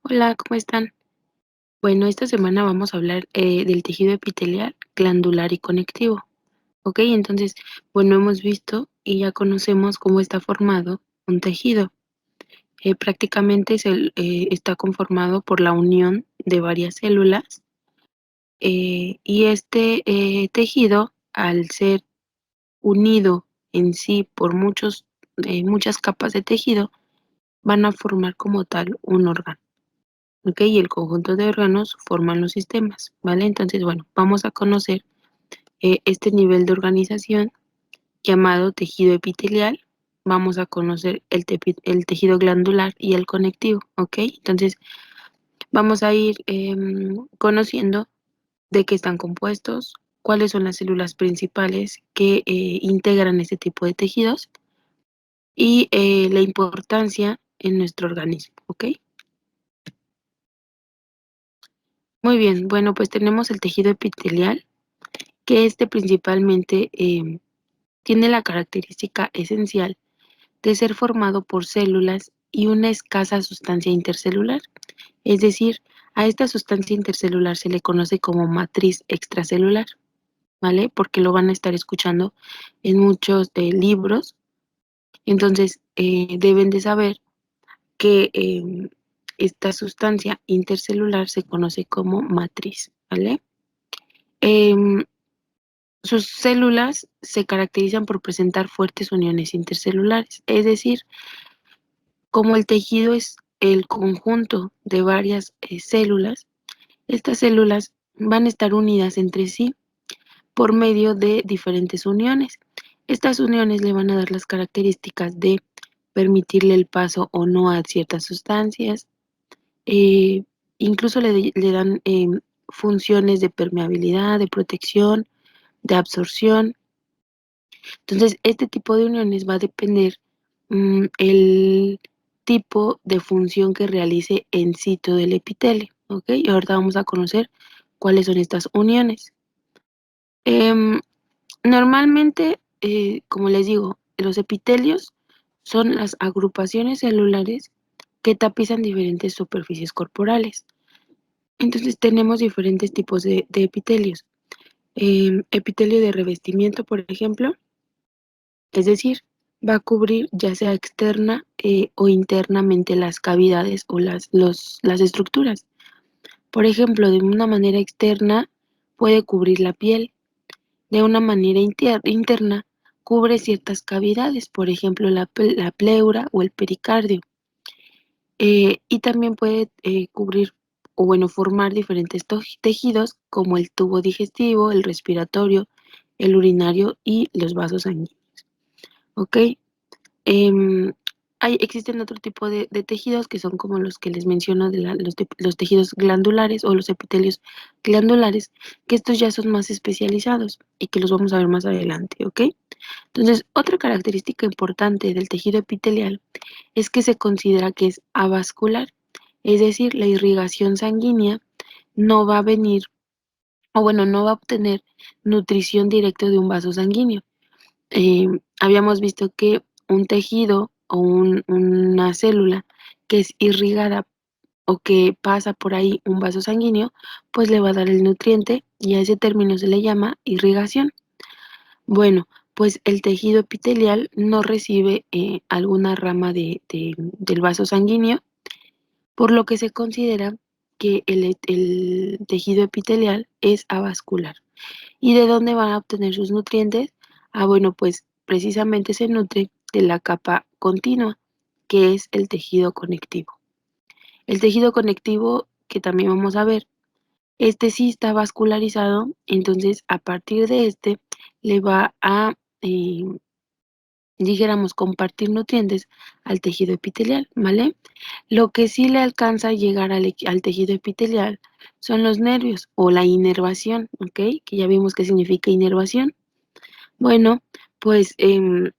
Hola, ¿cómo están? Bueno, esta semana vamos a hablar del tejido epitelial, glandular y conectivo. ¿Ok? Entonces, bueno, hemos visto y ya conocemos cómo está formado un tejido. Prácticamente está conformado por la unión de varias células y este tejido, al ser unido en sí por muchas capas de tejido, van a formar como tal un órgano. ¿Ok? Y el conjunto de órganos forman los sistemas, ¿vale? Entonces, bueno, vamos a conocer este nivel de organización llamado tejido epitelial. Vamos a conocer el tejido glandular y el conectivo, ¿ok? Entonces, vamos a ir conociendo de qué están compuestos, cuáles son las células principales que integran este tipo de tejidos y la importancia en nuestro organismo, ¿ok? Muy bien, bueno, pues tenemos el tejido epitelial, que este principalmente tiene la característica esencial de ser formado por células y una escasa sustancia intercelular. Es decir, a esta sustancia intercelular se le conoce como matriz extracelular, ¿vale? Porque lo van a estar escuchando en muchos libros. Entonces, deben de saber que esta sustancia intercelular se conoce como matriz, ¿vale? Em, Sus células se caracterizan por presentar fuertes uniones intercelulares, es decir, como el tejido es el conjunto de varias células, estas células van a estar unidas entre sí por medio de diferentes uniones. Estas uniones le van a dar las características de permitirle el paso o no a ciertas sustancias, eh, incluso le dan funciones de permeabilidad, de protección, de absorción. Entonces, este tipo de uniones va a depender el tipo de función que realice en sitio del epitelio, ¿ok? Y ahorita vamos a conocer cuáles son estas uniones. Em, Normalmente, como les digo, los epitelios son las agrupaciones celulares que tapizan diferentes superficies corporales. Entonces, tenemos diferentes tipos de epitelios. Epitelio de revestimiento, por ejemplo, es decir, va a cubrir ya sea externa o internamente las cavidades o las estructuras. Por ejemplo, de una manera externa puede cubrir la piel, de una manera interna cubre ciertas cavidades, por ejemplo, la pleura o el pericardio. Y también puede cubrir o bueno, formar diferentes tejidos como el tubo digestivo, el respiratorio, el urinario y los vasos sanguíneos. ¿Ok? Em, existen otro tipo de tejidos que son como los que les menciono, los tejidos glandulares o los epitelios glandulares, que estos ya son más especializados y que los vamos a ver más adelante, ¿ok? Entonces, otra característica importante del tejido epitelial es que se considera que es avascular, es decir, la irrigación sanguínea no va a venir, o bueno, no va a obtener nutrición directa de un vaso sanguíneo. Habíamos visto que un tejido o una célula que es irrigada o que pasa por ahí un vaso sanguíneo, pues le va a dar el nutriente y a ese término se le llama irrigación. Bueno, pues el tejido epitelial no recibe alguna rama del vaso sanguíneo, por lo que se considera que el tejido epitelial es avascular. ¿Y de dónde van a obtener sus nutrientes? Ah, bueno, pues precisamente se nutre de la capa continua, que es el tejido conectivo. El tejido conectivo, que también vamos a ver, este sí está vascularizado, entonces a partir de este le va a, eh, dijéramos, compartir nutrientes al tejido epitelial, ¿vale? Lo que sí le alcanza a llegar al tejido epitelial son los nervios o la inervación, ¿ok? Que ya vimos qué significa inervación. Bueno, pues el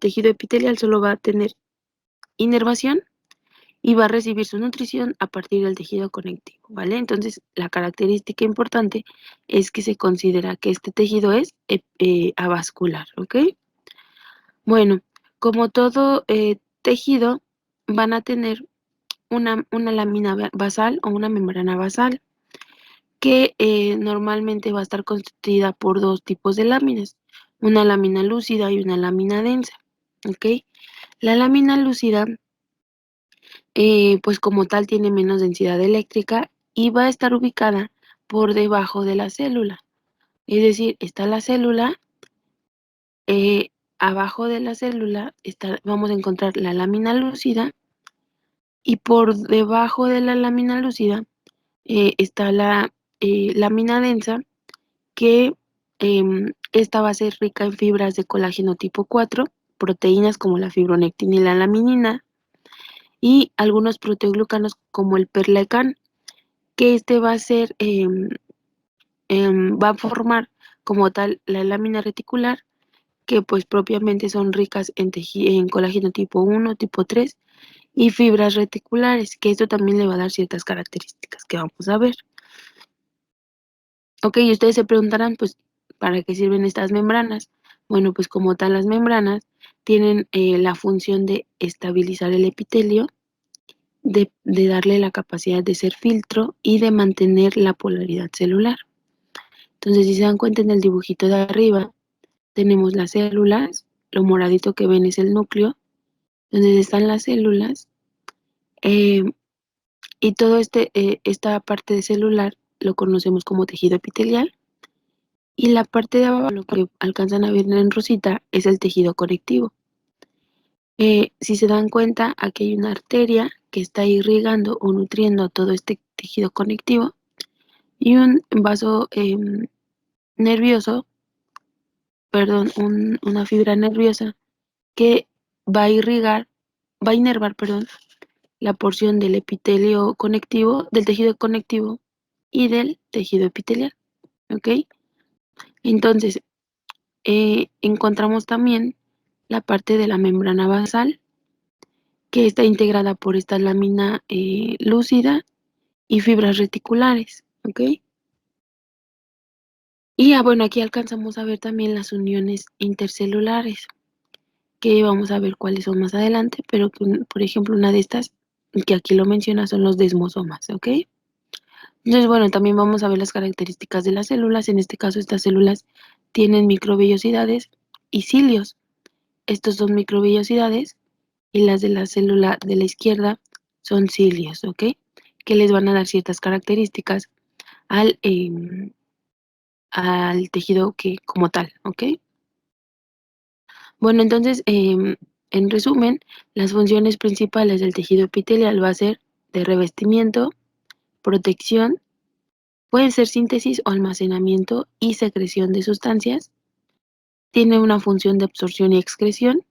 tejido epitelial solo va a tener inervación y va a recibir su nutrición a partir del tejido conectivo, ¿vale? Entonces, la característica importante es que se considera que este tejido es avascular, ¿ok? Bueno, como todo tejido, van a tener una lámina basal o una membrana basal, que normalmente va a estar constituida por dos tipos de láminas, una lámina lúcida y una lámina densa, ¿ok? La lámina lúcida, pues como tal, tiene menos densidad eléctrica y va a estar ubicada por debajo de la célula. Es decir, está la célula, eh, abajo de la célula vamos a encontrar la lámina lúcida y por debajo de la lámina lúcida está la lámina densa, que esta va a ser rica en fibras de colágeno tipo 4, proteínas como la fibronectina y la laminina, y algunos proteoglucanos como el perlecan, que este va a ser, va a formar como tal la lámina reticular, que pues propiamente son ricas en colágeno tipo 1, tipo 3 y fibras reticulares, que esto también le va a dar ciertas características que vamos a ver. Ok, y ustedes se preguntarán, pues, ¿para qué sirven estas membranas? Bueno, pues como tal las membranas tienen la función de estabilizar el epitelio, de darle la capacidad de ser filtro y de mantener la polaridad celular. Entonces, si se dan cuenta en el dibujito de arriba, tenemos las células, lo moradito que ven es el núcleo, donde están las células, eh, y todo esta parte de celular lo conocemos como tejido epitelial. Y la parte de abajo, lo que alcanzan a ver en rosita, es el tejido conectivo. Si se dan cuenta, aquí hay una arteria que está irrigando o nutriendo a todo este tejido conectivo y un vaso nervioso, perdón, una fibra nerviosa que va a irrigar, va a inervar, perdón, la porción del epitelio conectivo, del tejido conectivo y del tejido epitelial, ¿ok? Entonces, encontramos también la parte de la membrana basal, que está integrada por esta lámina lúcida y fibras reticulares, ¿ok? Y bueno, aquí alcanzamos a ver también las uniones intercelulares, que vamos a ver cuáles son más adelante, pero que, por ejemplo, una de estas, que aquí lo menciona, son los desmosomas, ¿ok? Entonces, bueno, también vamos a ver las características de las células. En este caso, estas células tienen microvellosidades y cilios. Estos son microvellosidades y las de la célula de la izquierda son cilios, ¿ok? Que les van a dar ciertas características al tejido que, como tal, ¿ok? Bueno, entonces, en resumen, las funciones principales del tejido epitelial va a ser de revestimiento, protección, pueden ser síntesis o almacenamiento y secreción de sustancias, tiene una función de absorción y excreción,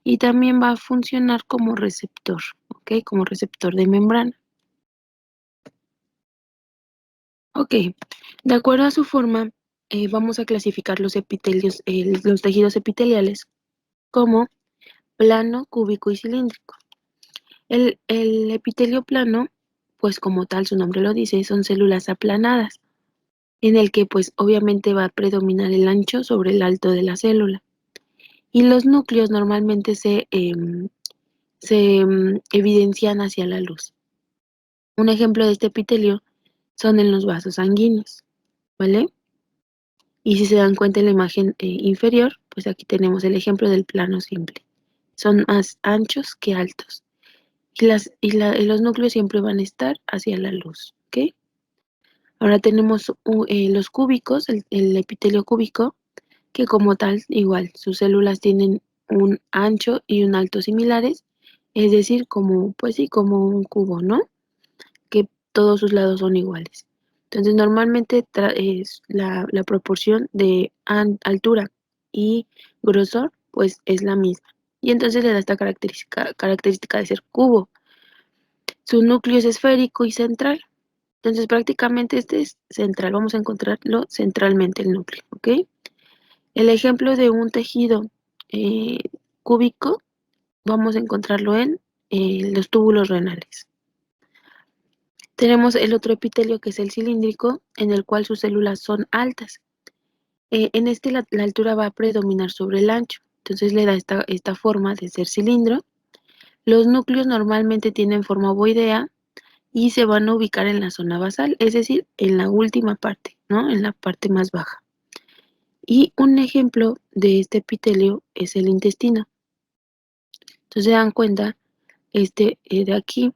y también va a funcionar como receptor, ¿ok? Como receptor de membrana. Ok, de acuerdo a su forma, vamos a clasificar los epitelios, los tejidos epiteliales como plano, cúbico y cilíndrico. El epitelio plano, pues como tal su nombre lo dice, son células aplanadas, en el que pues obviamente va a predominar el ancho sobre el alto de la célula. Y los núcleos normalmente se evidencian hacia la luz. Un ejemplo de este epitelio son en los vasos sanguíneos, ¿vale? Y si se dan cuenta en la imagen inferior, pues aquí tenemos el ejemplo del plano simple. Son más anchos que altos. Y los núcleos siempre van a estar hacia la luz, ¿ok? Ahora tenemos los cúbicos, el epitelio cúbico, que como tal, igual, sus células tienen un ancho y un alto similares, es decir, como, pues sí, como un cubo, ¿no? Que todos sus lados son iguales. Entonces, normalmente es la proporción de altura y grosor, pues es la misma. Y entonces le da esta característica de ser cubo. Su núcleo es esférico y central. Entonces, prácticamente este es central. Vamos a encontrarlo centralmente el núcleo, ¿ok? El ejemplo de un tejido eh, cúbico, vamos a encontrarlo en los túbulos renales. Tenemos el otro epitelio que es el cilíndrico, en el cual sus células son altas. En este la altura va a predominar sobre el ancho, entonces le da esta forma de ser cilindro. Los núcleos normalmente tienen forma ovoidea y se van a ubicar en la zona basal, es decir, en la última parte, ¿no? En la parte más baja. Y un ejemplo de este epitelio es el intestino. Entonces se dan cuenta, de aquí,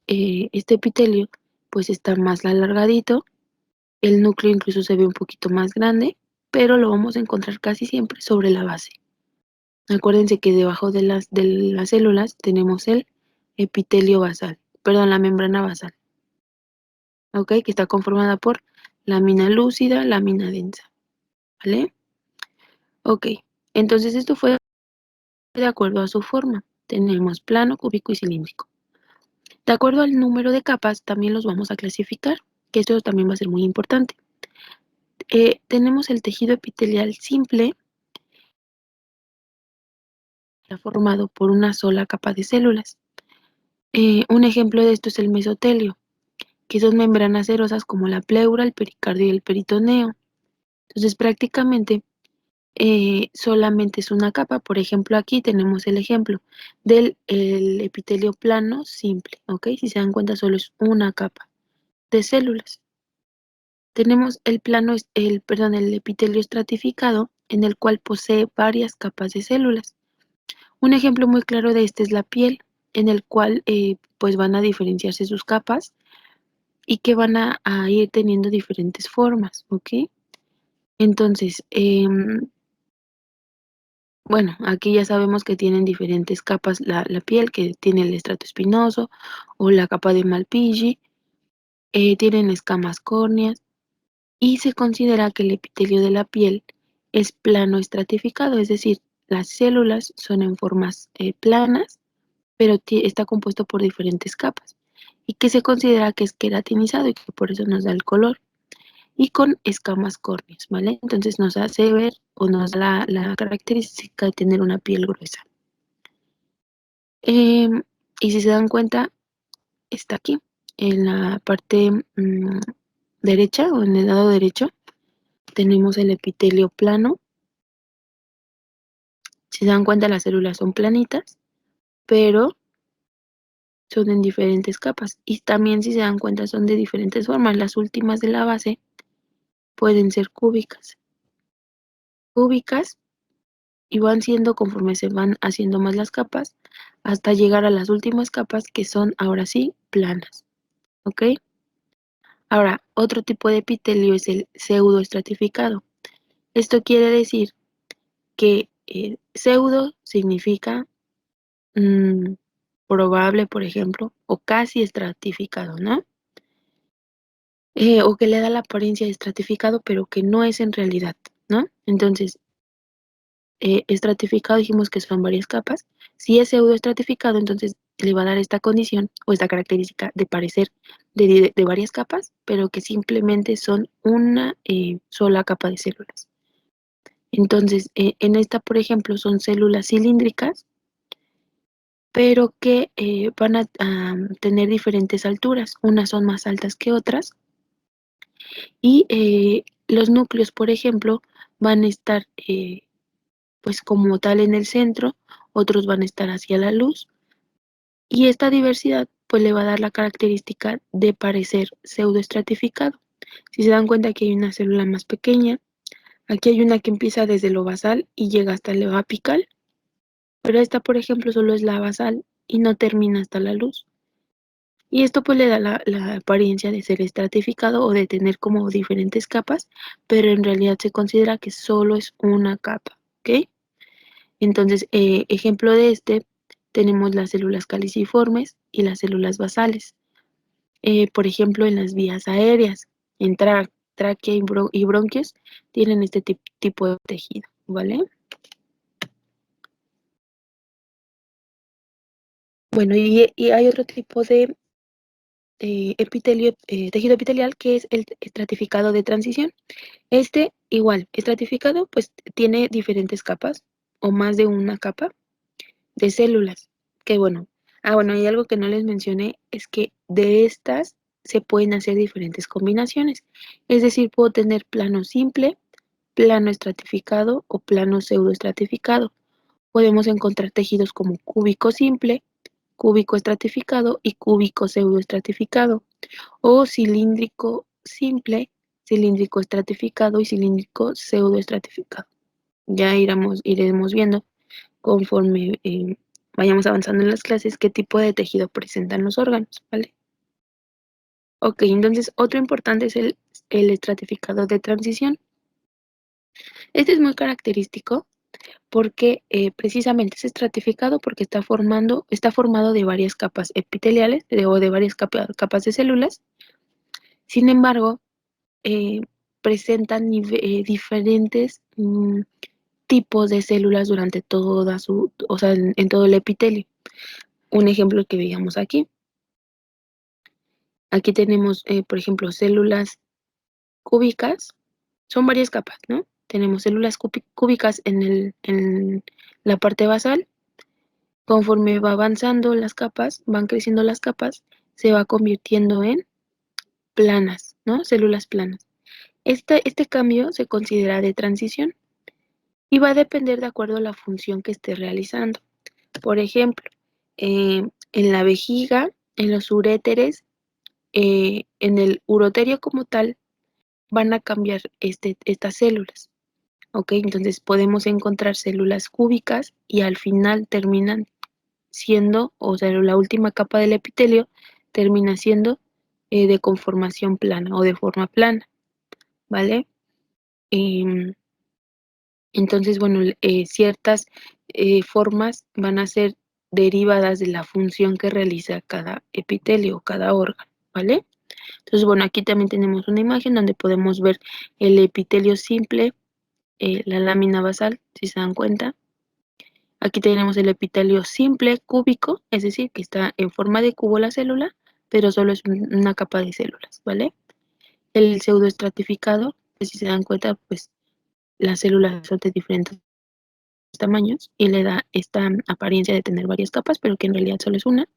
este epitelio pues está más alargadito, el núcleo incluso se ve un poquito más grande, pero lo vamos a encontrar casi siempre sobre la base. Acuérdense que debajo de las células tenemos el epitelio basal, perdón, la membrana basal, ¿ok? Que está conformada por lámina lúcida, lámina densa, ¿vale? Ok, entonces esto fue de acuerdo a su forma. Tenemos plano, cúbico y cilíndrico. De acuerdo al número de capas, también los vamos a clasificar, que esto también va a ser muy importante. Tenemos el tejido epitelial simple, está formado por una sola capa de células. Un ejemplo de esto es el mesotelio, que son membranas serosas como la pleura, el pericardio y el peritoneo. Entonces, prácticamente solamente es una capa. Por ejemplo, aquí tenemos el ejemplo del el epitelio plano simple, ¿ok? Si se dan cuenta, solo es una capa de células. Tenemos el epitelio estratificado, en el cual posee varias capas de células. Un ejemplo muy claro de este es la piel, en el cual pues van a diferenciarse sus capas y que van a ir teniendo diferentes formas, ¿ok? Entonces, bueno, aquí ya sabemos que tienen diferentes capas la piel, que tiene el estrato espinoso o la capa de Malpighi, tienen escamas córneas y se considera que el epitelio de la piel es plano estratificado, es decir, las células son en formas planas, pero está compuesto por diferentes capas y que se considera que es queratinizado y que por eso nos da el color. Y con escamas córneas, ¿vale? Entonces nos hace ver o nos da la característica de tener una piel gruesa. Em, y si se dan cuenta, está aquí, en la parte derecha o en el lado derecho, tenemos el epitelio plano. Si se dan cuenta, las células son planitas, pero son en diferentes capas. Y también, si se dan cuenta, son de diferentes formas. Las últimas de la base pueden ser cúbicas. Cúbicas y van siendo conforme se van haciendo más las capas hasta llegar a las últimas capas que son ahora sí planas, ¿ok? Ahora, otro tipo de epitelio es el pseudoestratificado. Esto quiere decir que pseudo significa probable, por ejemplo, o casi estratificado, ¿no? O que le da la apariencia de estratificado, pero que no es en realidad, ¿no? Entonces, estratificado dijimos que son varias capas. Si es pseudoestratificado, entonces le va a dar esta condición o esta característica de parecer de varias capas, pero que simplemente son una sola capa de células. Entonces, en esta, por ejemplo, son células cilíndricas, pero que van a tener diferentes alturas. Unas son más altas que otras. Y los núcleos, por ejemplo, van a estar pues como tal en el centro, otros van a estar hacia la luz y esta diversidad pues le va a dar la característica de parecer pseudoestratificado. Si se dan cuenta que hay una célula más pequeña, aquí hay una que empieza desde lo basal y llega hasta lo apical, pero esta por ejemplo solo es la basal y no termina hasta la luz. Y esto pues le da la apariencia de ser estratificado o de tener como diferentes capas, pero en realidad se considera que solo es una capa, ¿ok? Entonces, ejemplo de este, tenemos las células caliciformes y las células basales. Por ejemplo, en las vías aéreas, en tráquea y bronquios, tienen este tipo de tejido, ¿vale? Bueno, y hay otro tipo de tejido epitelial que es el estratificado de transición. Este, igual, estratificado, pues tiene diferentes capas o más de una capa de células, que bueno, bueno, hay algo que no les mencioné, es que de estas se pueden hacer diferentes combinaciones, es decir, puedo tener plano simple, plano estratificado o plano pseudoestratificado. Podemos encontrar tejidos como cúbico simple, cúbico estratificado y cúbico pseudoestratificado, o cilíndrico simple, cilíndrico estratificado y cilíndrico pseudoestratificado. Ya iremos viendo conforme vayamos avanzando en las clases qué tipo de tejido presentan los órganos, ¿vale? Ok, entonces otro importante es el estratificado de transición. Este es muy característico porque precisamente es estratificado porque está formado de varias capas epiteliales o de varias capas de células. Sin embargo, eh, presentan diferentes tipos de células durante o sea, en todo el epitelio. Un ejemplo que veíamos aquí. Aquí tenemos, por ejemplo, células cúbicas. Son varias capas, ¿no? Tenemos células cúbicas en la parte basal. Conforme va avanzando las capas, van creciendo las capas, se va convirtiendo en planas, ¿no? Células planas. Este cambio se considera de transición y va a depender de acuerdo a la función que esté realizando. Por ejemplo, en la vejiga, en los uréteres, en el uroterio como tal, van a cambiar estas células. ¿Ok? Entonces podemos encontrar células cúbicas y al final terminan siendo, o sea, la última capa del epitelio termina siendo de conformación plana o de forma plana, ¿vale? Em, entonces, bueno, ciertas formas van a ser derivadas de la función que realiza cada epitelio o cada órgano, ¿vale? Entonces, bueno, aquí también tenemos una imagen donde podemos ver el epitelio simple, la lámina basal, si se dan cuenta. Aquí tenemos el epitelio simple cúbico, es decir, que está en forma de cubo la célula, pero solo es una capa de células, ¿vale? El pseudoestratificado, que si se dan cuenta, pues las células son de diferentes tamaños y le da esta apariencia de tener varias capas, pero que en realidad solo es una.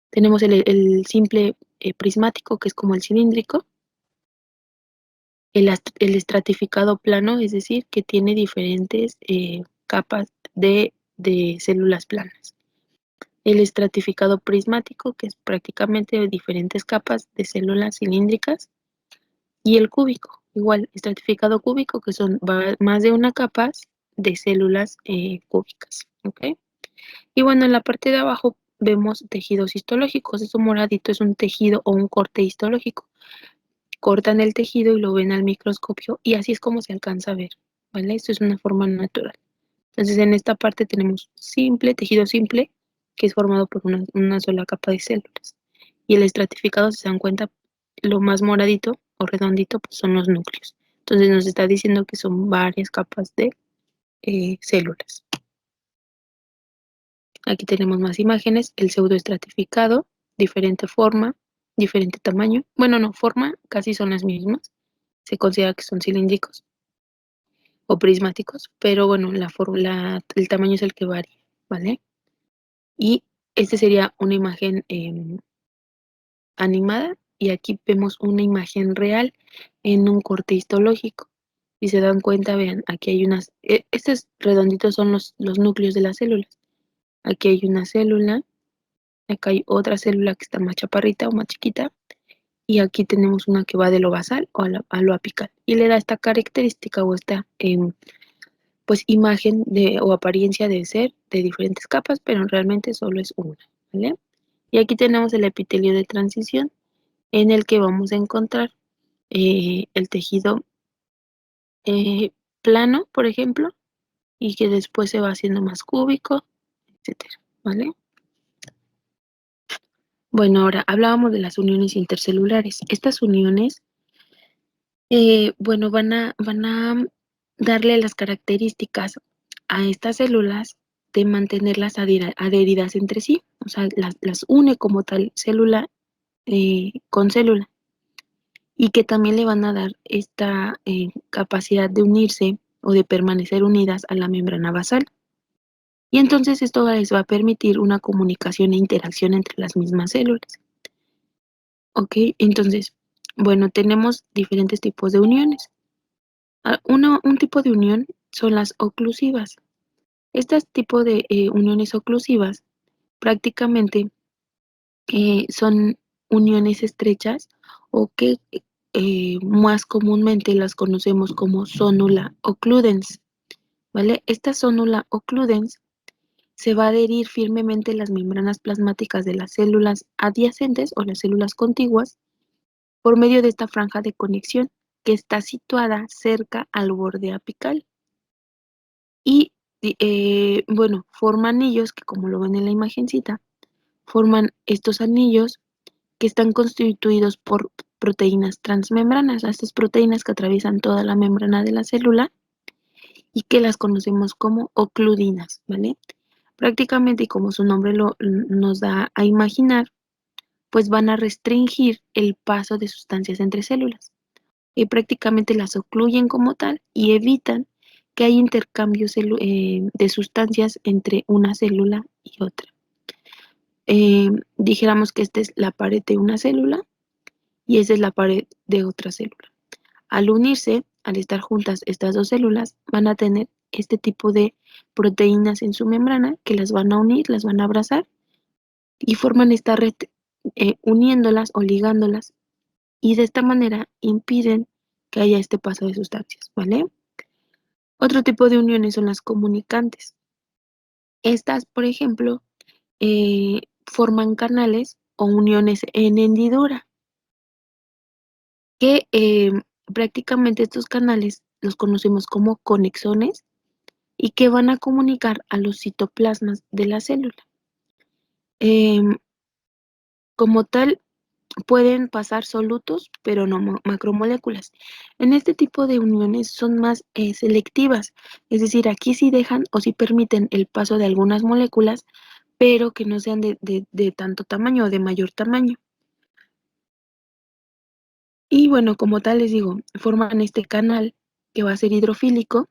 Tenemos el simple prismático, que es como el cilíndrico. El estratificado plano, es decir, que tiene diferentes capas de células planas. El estratificado prismático, que es prácticamente diferentes capas de células cilíndricas. Y el cúbico, igual, estratificado cúbico, que son más de una capa de células cúbicas. ¿Ok? Y bueno, en la parte de abajo vemos tejidos histológicos. Eso moradito es un tejido o un corte histológico. Cortan el tejido y lo ven al microscopio y así es como se alcanza a ver, ¿vale? Esto es una forma natural. Entonces en esta parte tenemos tejido simple, que es formado por una sola capa de células. Y el estratificado, si se dan cuenta, lo más moradito o redondito pues son los núcleos. Entonces nos está diciendo que son varias capas de células. Aquí tenemos más imágenes, el pseudoestratificado, diferente forma, diferente tamaño. Bueno, no, forma casi son las mismas. Se considera que son cilíndricos o prismáticos, pero bueno, el tamaño es el que varía, ¿vale? Y este sería una imagen animada y aquí vemos una imagen real en un corte histológico. Si se dan cuenta, vean, aquí hay estos redonditos son los núcleos de las células. Aquí hay una célula, acá hay otra célula que está más chaparrita o más chiquita, y aquí tenemos una que va de lo basal o a lo apical, y le da esta característica o esta pues imagen o apariencia de ser de diferentes capas, pero realmente solo es una, ¿vale? Y aquí tenemos el epitelio de transición en el que vamos a encontrar el tejido plano, por ejemplo, y que después se va haciendo más cúbico, etcétera, ¿vale? Bueno, ahora hablábamos de las uniones intercelulares. Estas uniones, bueno, van a darle las características a estas células de mantenerlas adheridas entre sí, o sea, las une como tal célula con célula y que también le van a dar esta capacidad de unirse o de permanecer unidas a la membrana basal. Y entonces esto les va a permitir una comunicación e interacción entre las mismas células. ¿Ok? Entonces, bueno, tenemos diferentes tipos de uniones. Un tipo de unión son las oclusivas. Este tipo de uniones oclusivas prácticamente son uniones estrechas o que más comúnmente las conocemos como sonula occludens, ¿vale? Esta sonula occludens se va a adherir firmemente las membranas plasmáticas de las células adyacentes o las células contiguas por medio de esta franja de conexión que está situada cerca al borde apical. Y bueno, forma anillos que, como lo ven en la imagencita, forman estos anillos que están constituidos por proteínas transmembranas, estas proteínas que atraviesan toda la membrana de la célula y que las conocemos como ocludinas, ¿vale? Prácticamente, y como su nombre nos da a imaginar, pues van a restringir el paso de sustancias entre células y prácticamente las ocluyen como tal y evitan que haya intercambios de sustancias entre una célula y otra. Dijéramos que esta es la pared de una célula y esa es la pared de otra célula. Al unirse, al estar juntas estas dos células, van a tener este tipo de proteínas en su membrana que las van a unir, las van a abrazar y forman esta red uniéndolas o ligándolas y de esta manera impiden que haya este paso de sustancias, ¿vale? Otro tipo de uniones son las comunicantes. Estas, por ejemplo, forman canales o uniones en hendidura, que prácticamente estos canales los conocemos como conexones y que van a comunicar a los citoplasmas de la célula. Em, como tal, pueden pasar solutos, pero no macromoléculas. En este tipo de uniones son más selectivas, es decir, aquí sí dejan o sí permiten el paso de algunas moléculas, pero que no sean de tanto tamaño o de mayor tamaño. Y bueno, como tal les digo, forman este canal que va a ser hidrofílico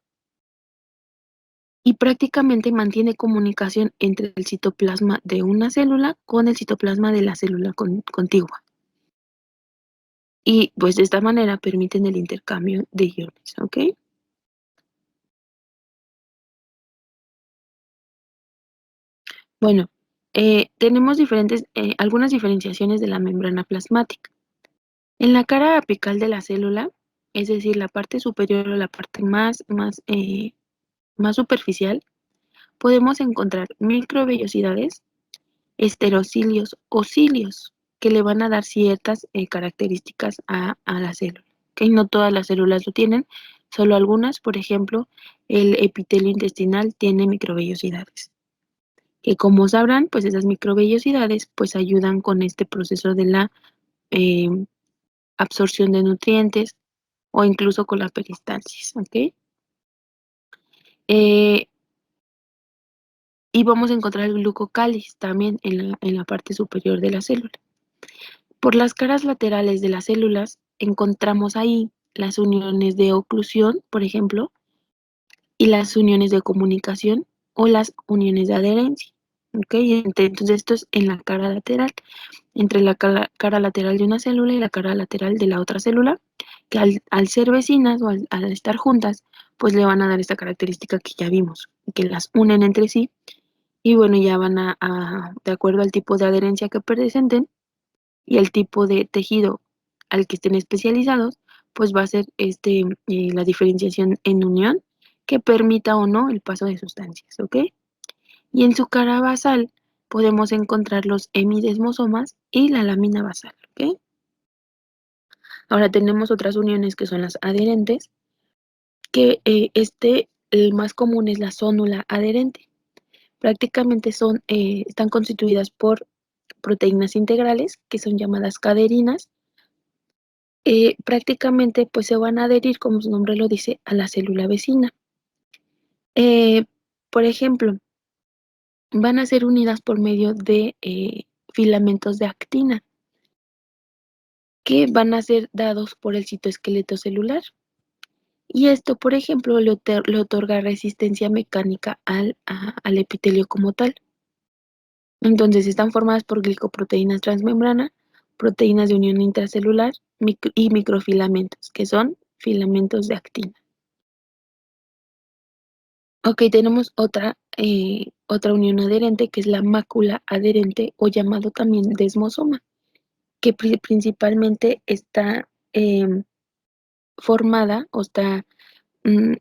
y prácticamente mantiene comunicación entre el citoplasma de una célula con el citoplasma de la célula contigua. Y pues de esta manera permiten el intercambio de iones, ¿ok? Bueno, tenemos algunas diferenciaciones de la membrana plasmática. En la cara apical de la célula, es decir, la parte superior o la parte más superficial, podemos encontrar microvellosidades, esterocilios o cilios que le van a dar ciertas características a la célula. ¿Ok? No todas las células lo tienen, solo algunas, por ejemplo, el epitelio intestinal tiene microvellosidades. Que como sabrán, pues esas microvellosidades pues ayudan con este proceso de la eh, absorción de nutrientes o incluso con la peristalsis, ¿ok? Eh, y vamos a encontrar el glucocáliz también en la parte superior de la célula. Por las caras laterales de las células encontramos ahí las uniones de oclusión, por ejemplo, y las uniones de comunicación o las uniones de adherencia, ¿ok? Entonces esto es en la cara lateral. Entre la cara lateral de una célula y la cara lateral de la otra célula, que al ser vecinas o al estar juntas, pues le van a dar esta característica que ya vimos, que las unen entre sí y bueno, ya van de acuerdo al tipo de adherencia que presenten y el tipo de tejido al que estén especializados, pues va a ser la diferenciación en unión que permita o no el paso de sustancias, ¿ok? Y en su cara basal podemos encontrar los hemidesmosomas y la lámina basal, ¿ok? Ahora tenemos otras uniones que son las adherentes, que el más común es la zónula adherente. Prácticamente están constituidas por proteínas integrales, que son llamadas caderinas. Prácticamente pues se van a adherir, como su nombre lo dice, a la célula vecina. Eh, por ejemplo, van a ser unidas por medio de filamentos de actina que van a ser dados por el citoesqueleto celular. Y esto, por ejemplo, le otorga resistencia mecánica al epitelio como tal. Entonces, están formadas por glicoproteínas transmembrana, proteínas de unión intracelular y microfilamentos, que son filamentos de actina. Ok, tenemos otra unión adherente que es la mácula adherente o llamado también desmosoma, que principalmente está formada o está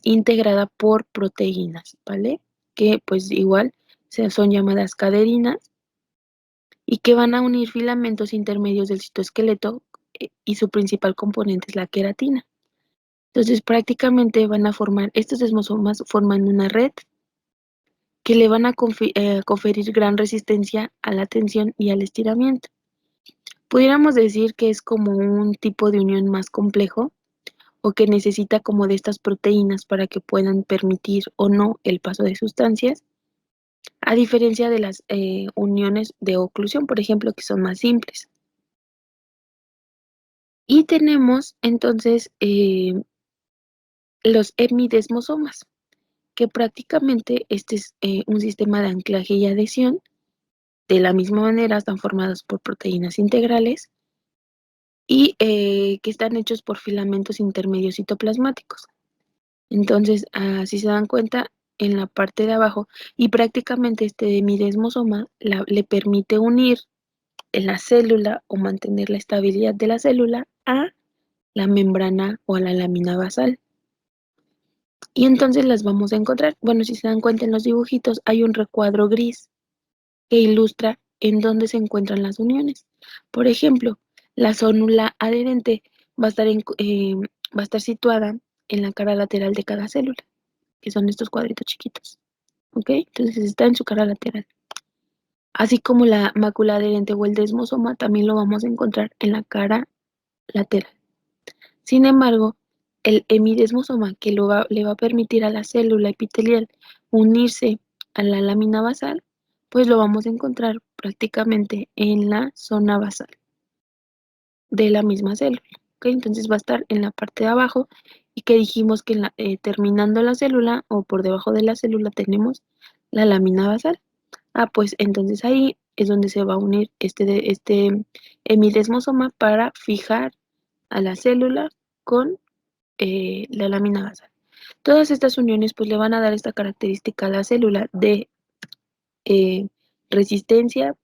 integrada por proteínas, ¿vale? Que pues igual son llamadas caderinas y que van a unir filamentos intermedios del citoesqueleto y su principal componente es la queratina. Entonces prácticamente van a formar, estos desmosomas forman una red que le van a conferir gran resistencia a la tensión y al estiramiento. Pudiéramos decir que es como un tipo de unión más complejo o que necesita como de estas proteínas para que puedan permitir o no el paso de sustancias, a diferencia de las uniones de oclusión, por ejemplo, que son más simples. Y tenemos entonces los hemidesmosomas, que prácticamente este es un sistema de anclaje y adhesión. De la misma manera están formados por proteínas integrales y que están hechos por filamentos intermedios citoplasmáticos. Entonces, si se dan cuenta, en la parte de abajo, y prácticamente este hemidesmosoma le permite unir la célula o mantener la estabilidad de la célula a la membrana o a la lámina basal. Y entonces las vamos a encontrar. Bueno, si se dan cuenta en los dibujitos, hay un recuadro gris que ilustra en dónde se encuentran las uniones. Por ejemplo, la zónula adherente va a estar, va a estar situada en la cara lateral de cada célula, que son estos cuadritos chiquitos. ¿Ok? Entonces está en su cara lateral. Así como la mácula adherente o el desmosoma, también lo vamos a encontrar en la cara lateral. Sin embargo, el hemidesmosoma que le va a permitir a la célula epitelial unirse a la lámina basal, pues lo vamos a encontrar prácticamente en la zona basal de la misma célula. ¿Ok? Entonces va a estar en la parte de abajo y que dijimos que terminando la célula o por debajo de la célula tenemos la lámina basal. Pues entonces ahí es donde se va a unir este hemidesmosoma para fijar a la célula con la lámina basal. Todas estas uniones pues le van a dar esta característica a la célula de eh, resistencia,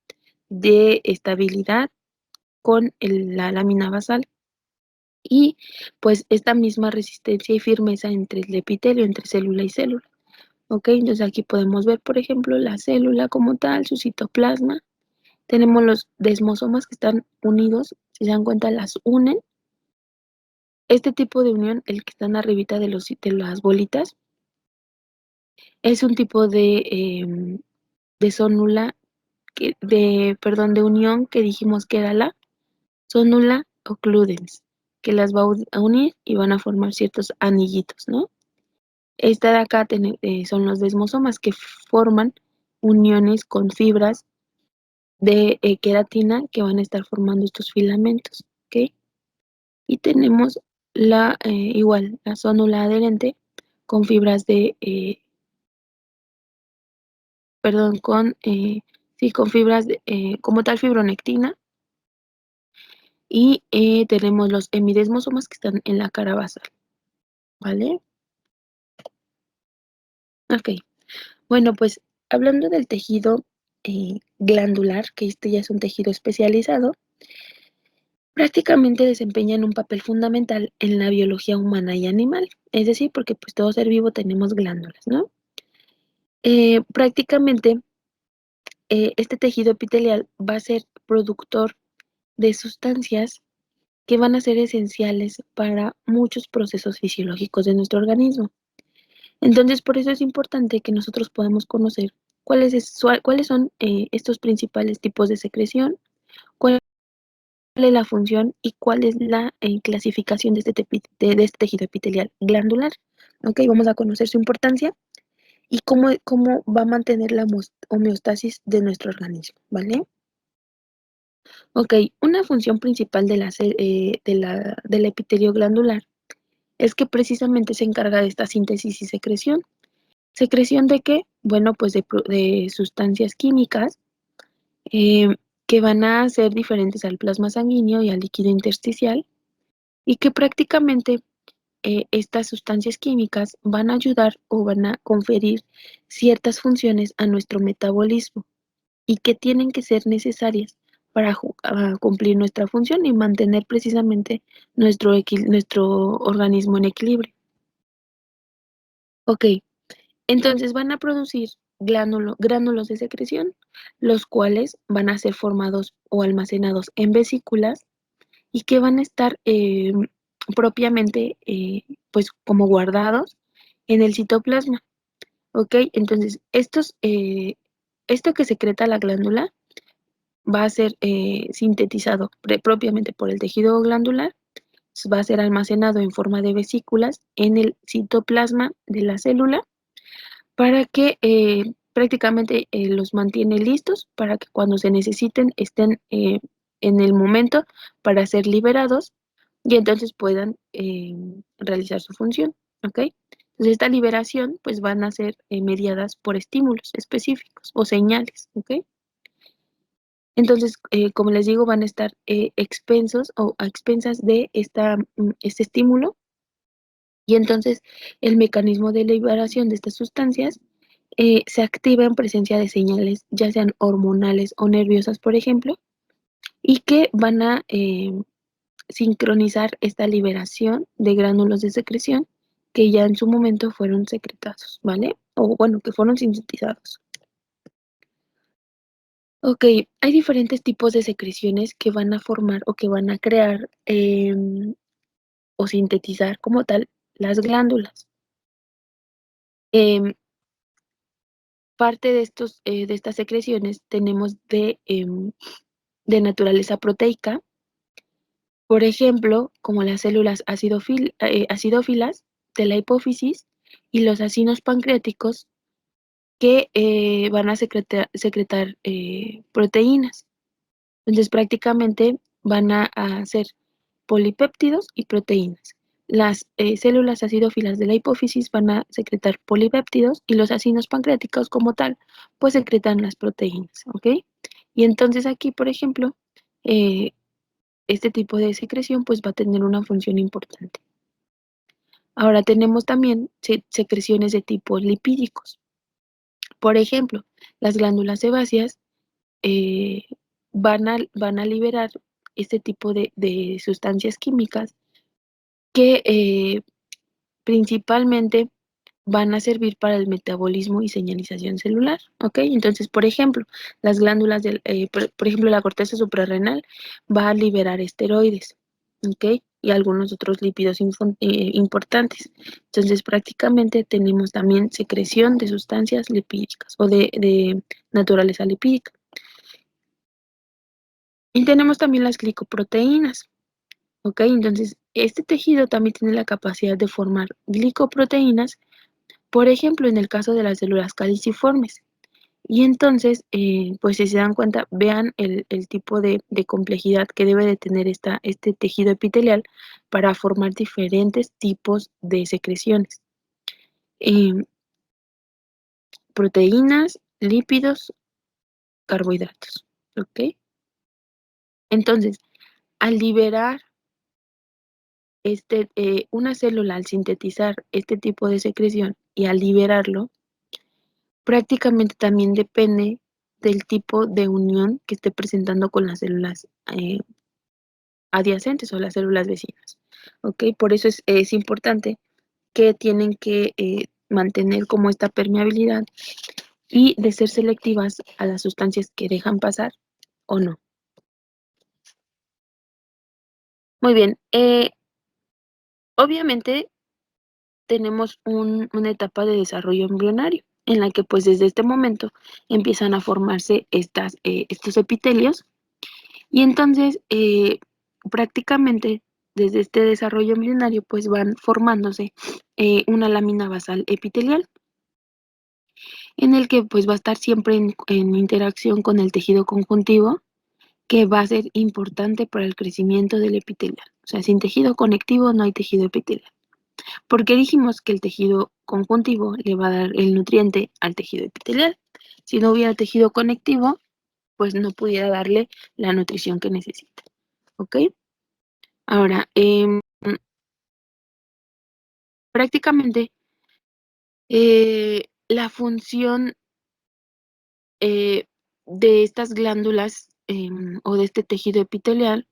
de estabilidad con la lámina basal y pues esta misma resistencia y firmeza entre el epitelio, entre célula y célula. Ok, entonces aquí podemos ver, por ejemplo, la célula como tal, su citoplasma. Tenemos los desmosomas que están unidos, si se dan cuenta, las unen. Este tipo de unión, el que están arribita de las bolitas, es un tipo de zónula, perdón, de unión que dijimos que era la zónula occludens, que las va a unir y van a formar ciertos anillitos, ¿no? Esta de acá son los desmosomas que forman uniones con fibras de queratina que van a estar formando estos filamentos, ¿ok? Y tenemos igual, la zónula adherente con fibras perdón, sí, con fibras como tal fibronectina y tenemos los hemidesmosomas que están en la cara basal, ¿vale? Ok, bueno, pues hablando del tejido glandular, que este ya es un tejido especializado, prácticamente desempeñan un papel fundamental en la biología humana y animal, es decir, porque pues todo ser vivo tenemos glándulas, ¿no? Prácticamente este tejido epitelial va a ser productor de sustancias que van a ser esenciales para muchos procesos fisiológicos de nuestro organismo. Entonces, por eso es importante que nosotros podamos conocer cuáles son estos principales tipos de secreción, cuál es la función y cuál es la clasificación de de este tejido epitelial glandular. Ok, vamos a conocer su importancia y cómo va a mantener la homeostasis de nuestro organismo, ¿vale? Ok, una función principal del epitelio glandular es que precisamente se encarga de esta síntesis y secreción. ¿Secreción de qué? Bueno, pues de sustancias químicas eh, que van a ser diferentes al plasma sanguíneo y al líquido intersticial y que prácticamente estas sustancias químicas van a ayudar o van a conferir ciertas funciones a nuestro metabolismo y que tienen que ser necesarias para cumplir nuestra función y mantener precisamente nuestro organismo en equilibrio. Ok, entonces van a producir gránulos de secreción, los cuales van a ser formados o almacenados en vesículas y que van a estar propiamente, pues como guardados en el citoplasma. Ok, entonces esto que secreta la glándula va a ser sintetizado propiamente por el tejido glandular, va a ser almacenado en forma de vesículas en el citoplasma de la célula para que prácticamente los mantiene listos para que cuando se necesiten estén en el momento para ser liberados y entonces puedan realizar su función, ¿ok? Entonces esta liberación pues van a ser mediadas por estímulos específicos o señales, ¿ok? Entonces, como les digo, van a estar expensos o a expensas de este estímulo y entonces el mecanismo de liberación de estas sustancias se activa en presencia de señales, ya sean hormonales o nerviosas, por ejemplo, y que van a sincronizar esta liberación de gránulos de secreción que ya en su momento fueron secretados, ¿vale? O bueno, que fueron sintetizados. Ok, hay diferentes tipos de secreciones que van a formar o que van a crear o sintetizar como tal las glándulas. Em, Parte de estas secreciones tenemos de naturaleza proteica, por ejemplo, como las células acidófilas de la hipófisis y los acinos pancreáticos que van a secretar proteínas. Entonces, prácticamente van a hacer polipéptidos y proteínas. Las células acidófilas de la hipófisis van a secretar polipéptidos y los acinos pancreáticos como tal, pues secretan las proteínas, ¿ok? Y entonces aquí, por ejemplo, eh, este tipo de secreción pues va a tener una función importante. Ahora tenemos también secreciones de tipo lipídicos. Por ejemplo, las glándulas sebáceas eh, van a liberar este tipo de sustancias químicas que principalmente van a servir para el metabolismo y señalización celular, ¿ok? Entonces, por ejemplo, las glándulas por ejemplo, la corteza suprarrenal va a liberar esteroides, ¿ok? Y algunos otros lípidos importantes. Entonces, prácticamente tenemos también secreción de sustancias lipídicas o de naturaleza lipídica. Y tenemos también las glicoproteínas, ¿ok? Entonces, este tejido también tiene la capacidad de formar glicoproteínas, por ejemplo, en el caso de las células caliciformes. Y entonces, pues si se dan cuenta, vean el tipo de complejidad que debe de tener este tejido epitelial para formar diferentes tipos de secreciones. Em, Proteínas, lípidos, carbohidratos, ¿ok? Entonces, al liberar una célula, al sintetizar este tipo de secreción y al liberarlo, prácticamente también depende del tipo de unión que esté presentando con las células adyacentes o las células vecinas. ¿Ok? Por eso es importante que tienen que mantener como esta permeabilidad y de ser selectivas a las sustancias que dejan pasar o no. Muy bien. Obviamente tenemos una etapa de desarrollo embrionario en la que pues desde este momento empiezan a formarse estos epitelios y entonces prácticamente desde este desarrollo embrionario pues van formándose una lámina basal epitelial en el que pues va a estar siempre en interacción con el tejido conjuntivo que va a ser importante para el crecimiento del epitelial. O sea, sin tejido conectivo no hay tejido epitelial. Porque dijimos que el tejido conjuntivo le va a dar el nutriente al tejido epitelial. Si no hubiera tejido conectivo, pues no pudiera darle la nutrición que necesita. ¿Ok? Ahora, Prácticamente, la función de estas glándulas o de este tejido epitelial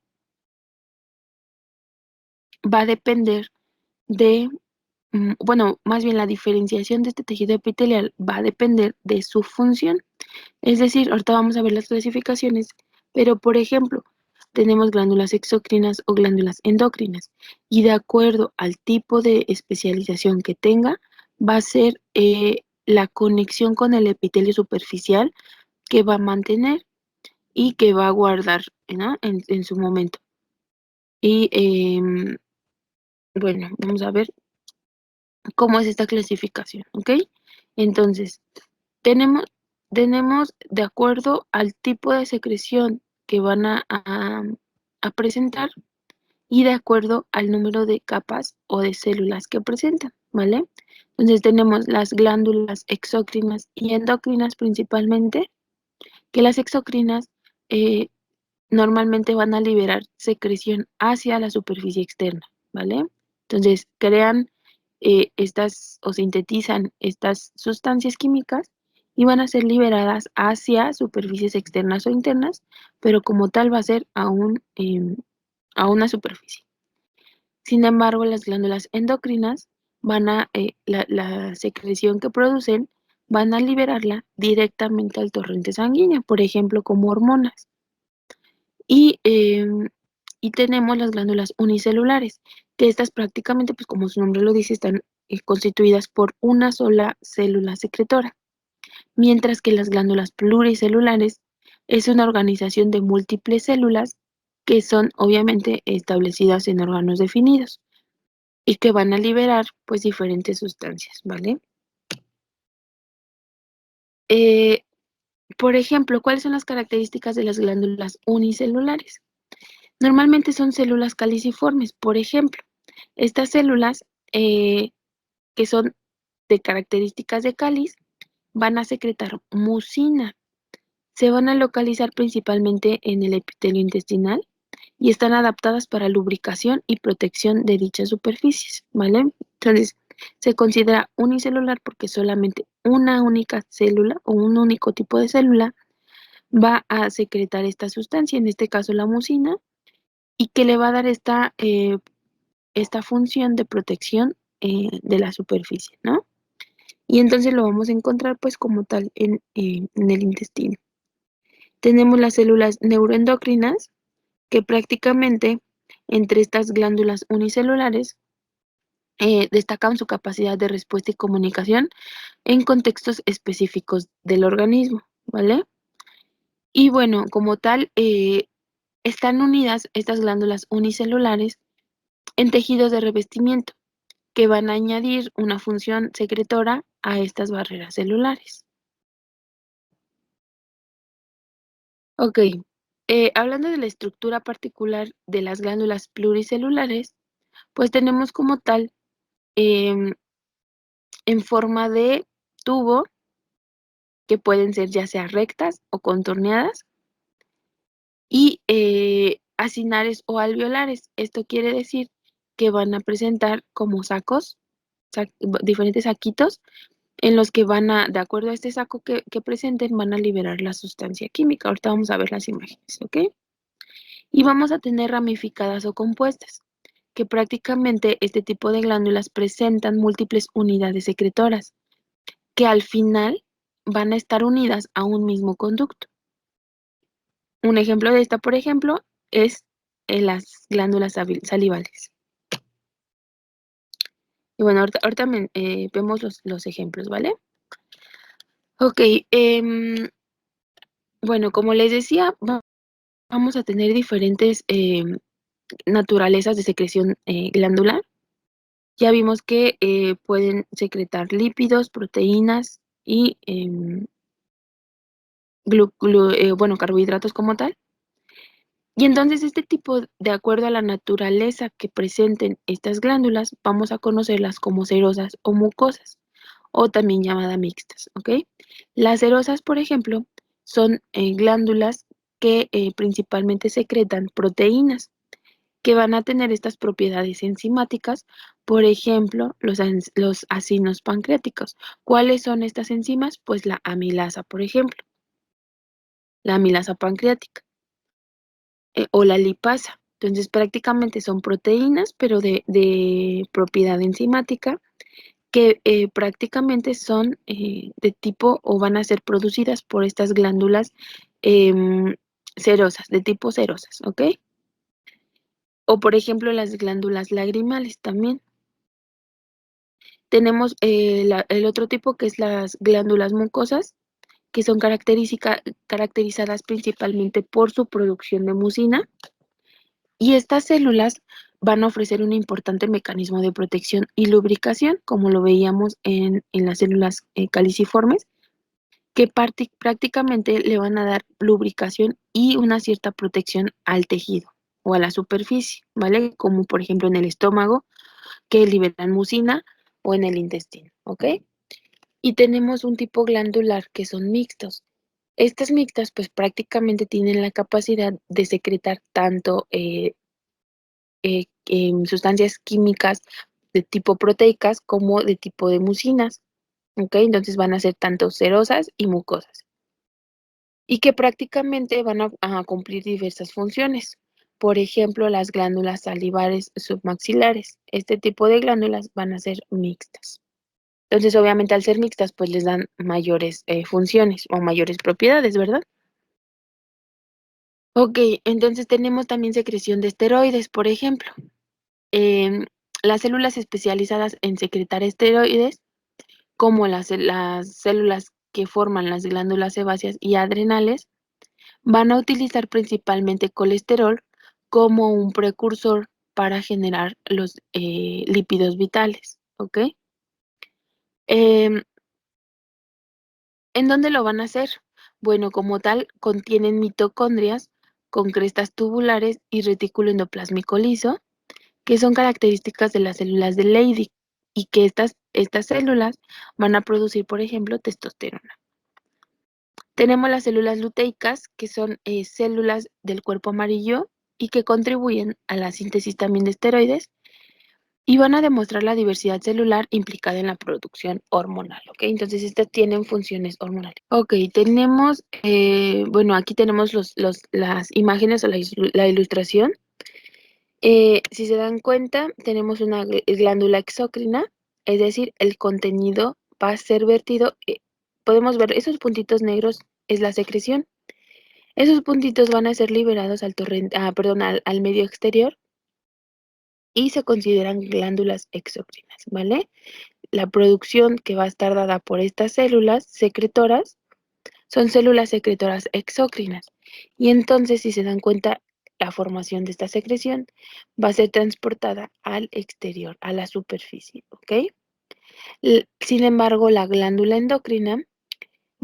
va a depender de, bueno, más bien la diferenciación de este tejido epitelial va a depender de su función. Es decir, ahorita vamos a ver las clasificaciones, pero por ejemplo, tenemos glándulas exócrinas o glándulas endócrinas y de acuerdo al tipo de especialización que tenga, va a ser la conexión con el epitelio superficial que va a mantener y que va a guardar, ¿no? en su momento. Y bueno, vamos a ver cómo es esta clasificación, ¿ok? Entonces, tenemos, tenemos de acuerdo al tipo de secreción que van a presentar y de acuerdo al número de capas o de células que presentan, ¿vale? Entonces tenemos las glándulas exócrinas y endocrinas principalmente, que las exócrinas eh, normalmente van a liberar secreción hacia la superficie externa, ¿vale? Entonces crean estas o sintetizan estas sustancias químicas y van a ser liberadas hacia superficies externas o internas, pero como tal va a ser a una superficie. Sin embargo, las glándulas endocrinas la secreción que producen van a liberarla directamente al torrente sanguíneo, por ejemplo, como hormonas. Y, y tenemos las glándulas unicelulares, que estas prácticamente, pues como su nombre lo dice, están constituidas por una sola célula secretora, mientras que las glándulas pluricelulares es una organización de múltiples células que son obviamente establecidas en órganos definidos y que van a liberar pues diferentes sustancias, ¿vale? Eh, por ejemplo, ¿cuáles son las características de las glándulas unicelulares? Normalmente son células caliciformes, por ejemplo. Estas células eh, que son de características de cáliz van a secretar mucina. Se van a localizar principalmente en el epitelio intestinal y están adaptadas para lubricación y protección de dichas superficies, ¿vale? Entonces, se considera unicelular porque solamente una única célula o un único tipo de célula va a secretar esta sustancia, en este caso la mucina, y que le va a dar esta función de protección de la superficie, ¿no? Y entonces lo vamos a encontrar pues como tal en el intestino. Tenemos las células neuroendocrinas, que prácticamente entre estas glándulas unicelulares destacan su capacidad de respuesta y comunicación en contextos específicos del organismo, ¿vale? Y bueno, como tal, están unidas estas glándulas unicelulares en tejidos de revestimiento que van a añadir una función secretora a estas barreras celulares. Ok, hablando de la estructura particular de las glándulas pluricelulares, pues tenemos como tal em, en forma de tubo, que pueden ser ya sea rectas o contorneadas, y acinares o alveolares. Esto quiere decir que van a presentar como sacos, diferentes saquitos, en los que van a, de acuerdo a este saco que presenten, van a liberar la sustancia química. Ahorita vamos a ver las imágenes, ¿ok? Y vamos a tener ramificadas o compuestas, que prácticamente este tipo de glándulas presentan múltiples unidades secretoras, que al final van a estar unidas a un mismo conducto. Un ejemplo de esta, por ejemplo, es las glándulas salivales. Y bueno, ahorita vemos los ejemplos, ¿vale? Ok, bueno, como les decía, vamos a tener diferentes naturalezas de secreción glandular. Ya vimos que pueden secretar lípidos, proteínas y, bueno, carbohidratos como tal. Y entonces este tipo, de acuerdo a la naturaleza que presenten estas glándulas, vamos a conocerlas como cerosas o mucosas, o también llamadas mixtas, ¿ok? Las cerosas, por ejemplo, son glándulas que principalmente secretan proteínas. que van a tener estas propiedades enzimáticas, por ejemplo, los acinos pancreáticos. ¿Cuáles son estas enzimas? Pues la amilasa, por ejemplo, la amilasa pancreática o la lipasa. Entonces, prácticamente son proteínas, pero de propiedad enzimática, que prácticamente son de tipo o van a ser producidas por estas glándulas em, cerosas, de tipo cerosas, ¿ok? O por ejemplo las glándulas lagrimales también. Tenemos el otro tipo que es las glándulas mucosas, que son caracterizadas principalmente por su producción de mucina, y estas células van a ofrecer un importante mecanismo de protección y lubricación, como lo veíamos en las células caliciformes, que prácticamente le van a dar lubricación y una cierta protección al tejido o a la superficie, ¿vale? Como por ejemplo en el estómago, que liberan mucina, o en el intestino, ¿ok? Y tenemos un tipo glandular que son mixtos. Estas mixtas pues prácticamente tienen la capacidad de secretar tanto sustancias químicas de tipo proteicas como de tipo de mucinas, ¿ok? Entonces van a ser tanto cerosas y mucosas y que prácticamente van a cumplir diversas funciones. Por ejemplo, las glándulas salivares submaxilares. Este tipo de glándulas van a ser mixtas. Entonces, obviamente, al ser mixtas, pues les dan mayores funciones o mayores propiedades, ¿verdad? Ok, entonces tenemos también secreción de esteroides, por ejemplo. Em, las células especializadas en secretar esteroides, como las células que forman las glándulas sebáceas y adrenales, van a utilizar principalmente colesterol como un precursor para generar los lípidos vitales, ¿ok? Em, ¿En dónde lo van a hacer? Bueno, como tal, contienen mitocondrias con crestas tubulares y retículo endoplásmico liso, que son características de las células de Leydig, y que estas células van a producir, por ejemplo, testosterona. Tenemos las células luteicas, que son células del cuerpo amarillo y que contribuyen a la síntesis también de esteroides y van a demostrar la diversidad celular implicada en la producción hormonal, ¿ok? Entonces, estas tienen funciones hormonales. Ok, tenemos, bueno, aquí tenemos las imágenes o la ilustración. Si se dan cuenta, tenemos una glándula exócrina, es decir, el contenido va a ser vertido. Podemos ver esos puntitos negros, es la secreción. Esos puntitos van a ser liberados al torrente, perdón, al medio exterior y se consideran glándulas exócrinas, ¿vale? La producción que va a estar dada por estas células secretoras son células secretoras exócrinas. Y entonces, si se dan cuenta, la formación de esta secreción va a ser transportada al exterior, a la superficie, ¿ok? Sin embargo, la glándula endocrina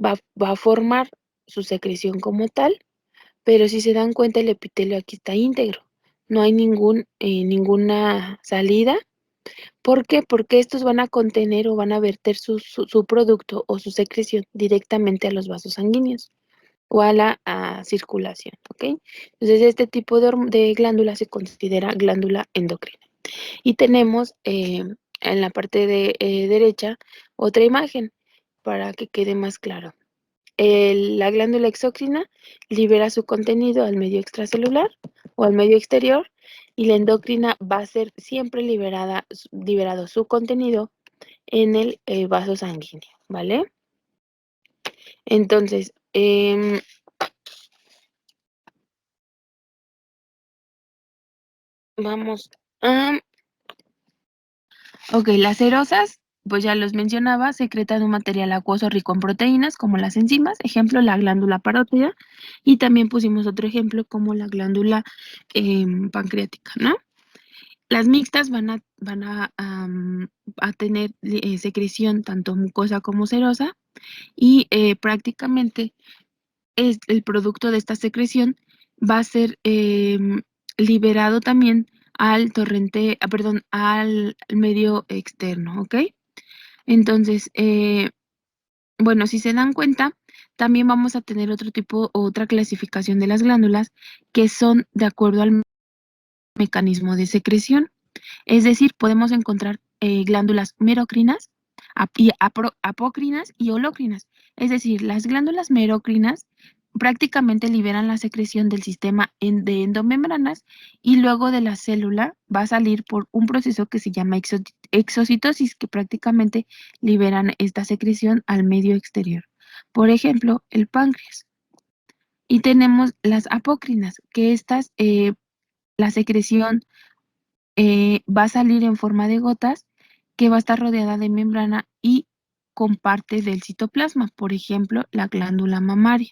va a formar su secreción como tal, pero si se dan cuenta, el epitelio aquí está íntegro. No hay ninguna salida. ¿Por qué? Porque estos van a contener o van a verter su producto o su secreción directamente a los vasos sanguíneos o a la circulación, ¿ok? Entonces, este tipo de glándula se considera glándula endocrina. Y tenemos en la parte de derecha otra imagen para que quede más claro. La glándula exócrina libera su contenido al medio extracelular o al medio exterior, y la endocrina va a ser siempre liberado su contenido en el vaso sanguíneo, ¿vale? Entonces, vamos a... Ok, las cerosas, pues ya los mencionaba, secretan un material acuoso rico en proteínas, como las enzimas, ejemplo, la glándula parótida, y también pusimos otro ejemplo como la glándula pancreática, ¿no? Las mixtas a tener secreción tanto mucosa como serosa, y prácticamente el producto de esta secreción va a ser liberado también al torrente, perdón, al medio externo, ¿ok? Entonces, bueno, si se dan cuenta, también vamos a tener otra clasificación de las glándulas que son de acuerdo al mecanismo de secreción. Es decir, podemos encontrar glándulas merocrinas, apócrinas y holocrinas. Es decir, las glándulas merocrinas prácticamente liberan la secreción del sistema de endomembranas y luego de la célula va a salir por un proceso que se llama exocitosis, que prácticamente liberan esta secreción al medio exterior. Por ejemplo, el páncreas. Y tenemos las apócrinas, que estas, la secreción va a salir en forma de gotas que va a estar rodeada de membrana y con parte del citoplasma, por ejemplo, la glándula mamaria.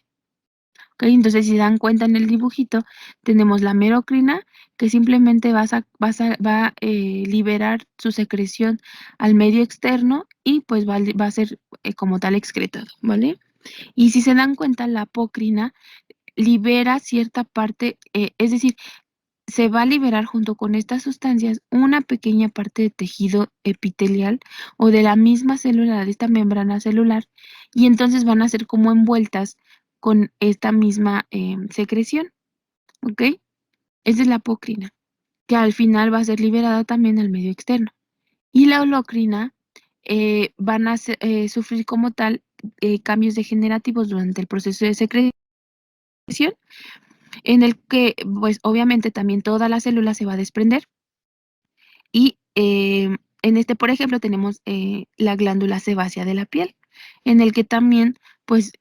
¿Ok? Entonces, si dan cuenta en el dibujito, tenemos la merocrina que simplemente va a liberar su secreción al medio externo y pues va a ser como tal excretado, ¿vale? Y si se dan cuenta, la apocrina libera cierta parte, es decir, se va a liberar junto con estas sustancias una pequeña parte de tejido epitelial o de la misma célula, de esta membrana celular, y entonces van a ser como envueltas con esta misma secreción, ¿ok? Esa es la apocrina, que al final va a ser liberada también al medio externo. Y la holocrina van a sufrir como tal cambios degenerativos durante el proceso de secreción, en el que, pues obviamente también toda la célula se va a desprender. Y en este, por ejemplo, tenemos la glándula sebácea de la piel, en el que también, pues,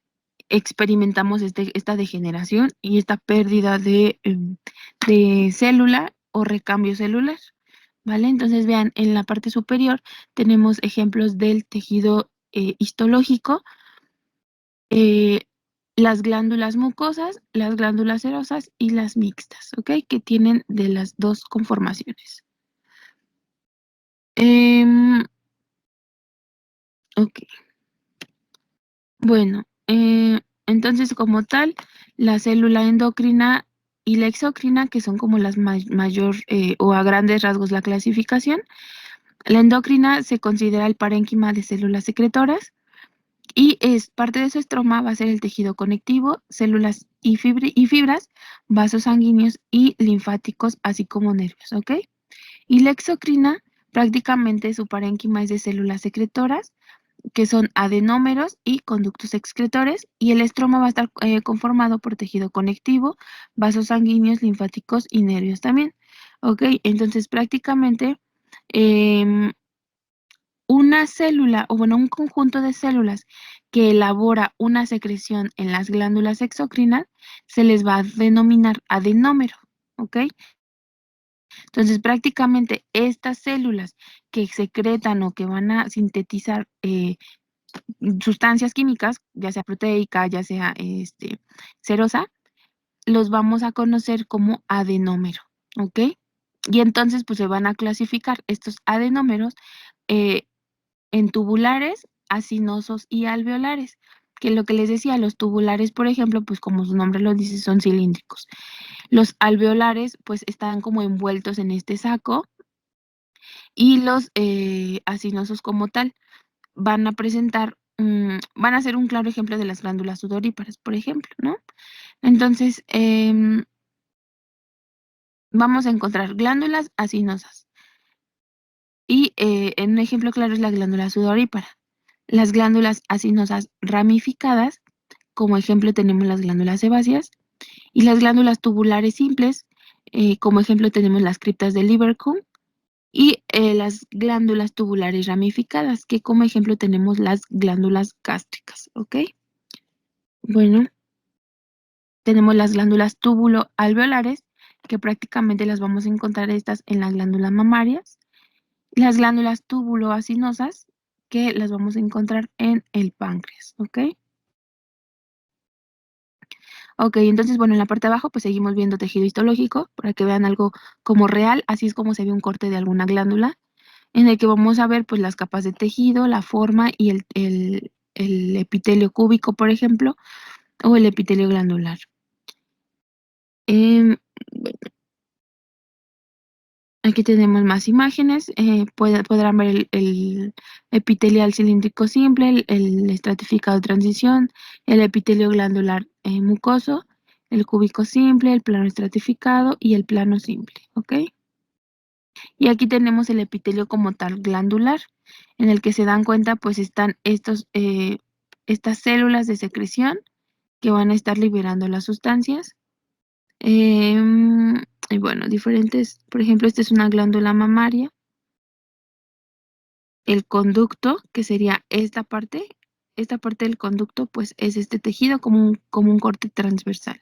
experimentamos esta degeneración y esta pérdida de célula o recambio celular, ¿vale? Entonces, vean, en la parte superior tenemos ejemplos del tejido histológico, eh, las glándulas mucosas, las glándulas serosas y las mixtas, ¿ok? Que tienen de las dos conformaciones. Em, ok, bueno, entonces como tal, la célula endocrina y la exocrina, que son como las mayor o a grandes rasgos la clasificación, la endocrina se considera el parénquima de células secretoras y es parte de su estroma va a ser el tejido conectivo, células y fibras, vasos sanguíneos y linfáticos, así como nervios, ¿ok? Y la exocrina, prácticamente su parénquima es de células secretoras, que son adenómeros y conductos excretores, y el estroma va a estar conformado por tejido conectivo, vasos sanguíneos, linfáticos y nervios también. ¿Ok? Entonces, prácticamente em, una célula, o bueno, un conjunto de células que elabora una secreción en las glándulas exocrinas, se les va a denominar adenómero. ¿Ok? Entonces, prácticamente estas células que secretan o que van a sintetizar sustancias químicas, ya sea proteica, ya sea serosa, los vamos a conocer como adenómero, ¿ok? Y entonces pues se van a clasificar estos adenómeros eh, en tubulares, acinosos y alveolares, que lo que les decía, los tubulares, por ejemplo, pues como su nombre lo dice, son cilíndricos. Los alveolares pues están como envueltos en este saco y los acinosos como tal van a presentar, van a ser un claro ejemplo de las glándulas sudoríparas, por ejemplo, ¿no? Entonces, vamos a encontrar glándulas acinosas. Y en un ejemplo claro es la glándula sudorípara. Las glándulas acinosas ramificadas, como ejemplo tenemos las glándulas sebáceas, y las glándulas tubulares simples, como ejemplo tenemos las criptas de Lieberkühn, y las glándulas tubulares ramificadas, que como ejemplo tenemos las glándulas gástricas, ¿ok? Bueno, tenemos las glándulas túbulo-alveolares, que prácticamente las vamos a encontrar estas en las glándulas mamarias. Las glándulas túbulo-acinosas, que las vamos a encontrar en el páncreas, ¿ok? Ok, entonces, bueno, en la parte de abajo, pues seguimos viendo tejido histológico, para que vean algo como real, así es como se ve un corte de alguna glándula, en el que vamos a ver, pues, las capas de tejido, la forma y el epitelio cúbico, por ejemplo, o el epitelio glandular. Em, Aquí tenemos más imágenes, podrán ver el epitelial cilíndrico simple, el estratificado de transición, el epitelio glandular mucoso, el cúbico simple, el plano estratificado y el plano simple, ¿ok? Y aquí tenemos el epitelio como tal glandular, en el que se dan cuenta, pues están estas células de secreción que van a estar liberando las sustancias. Em, y bueno, diferentes, por ejemplo, esta es una glándula mamaria. El conducto, que sería esta parte del conducto, pues es este tejido como un corte transversal.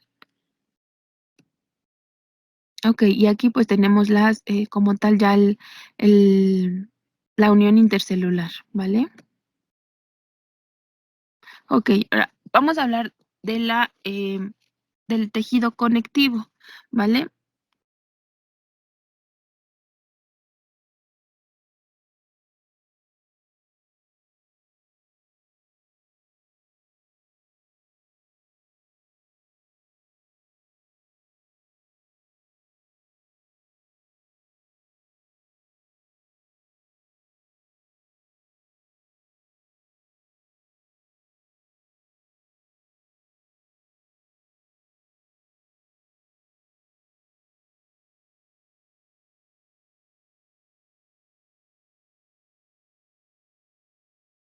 Ok, y aquí pues tenemos como tal ya la unión intercelular, ¿vale? Ok, ahora vamos a hablar de del tejido conectivo, ¿vale?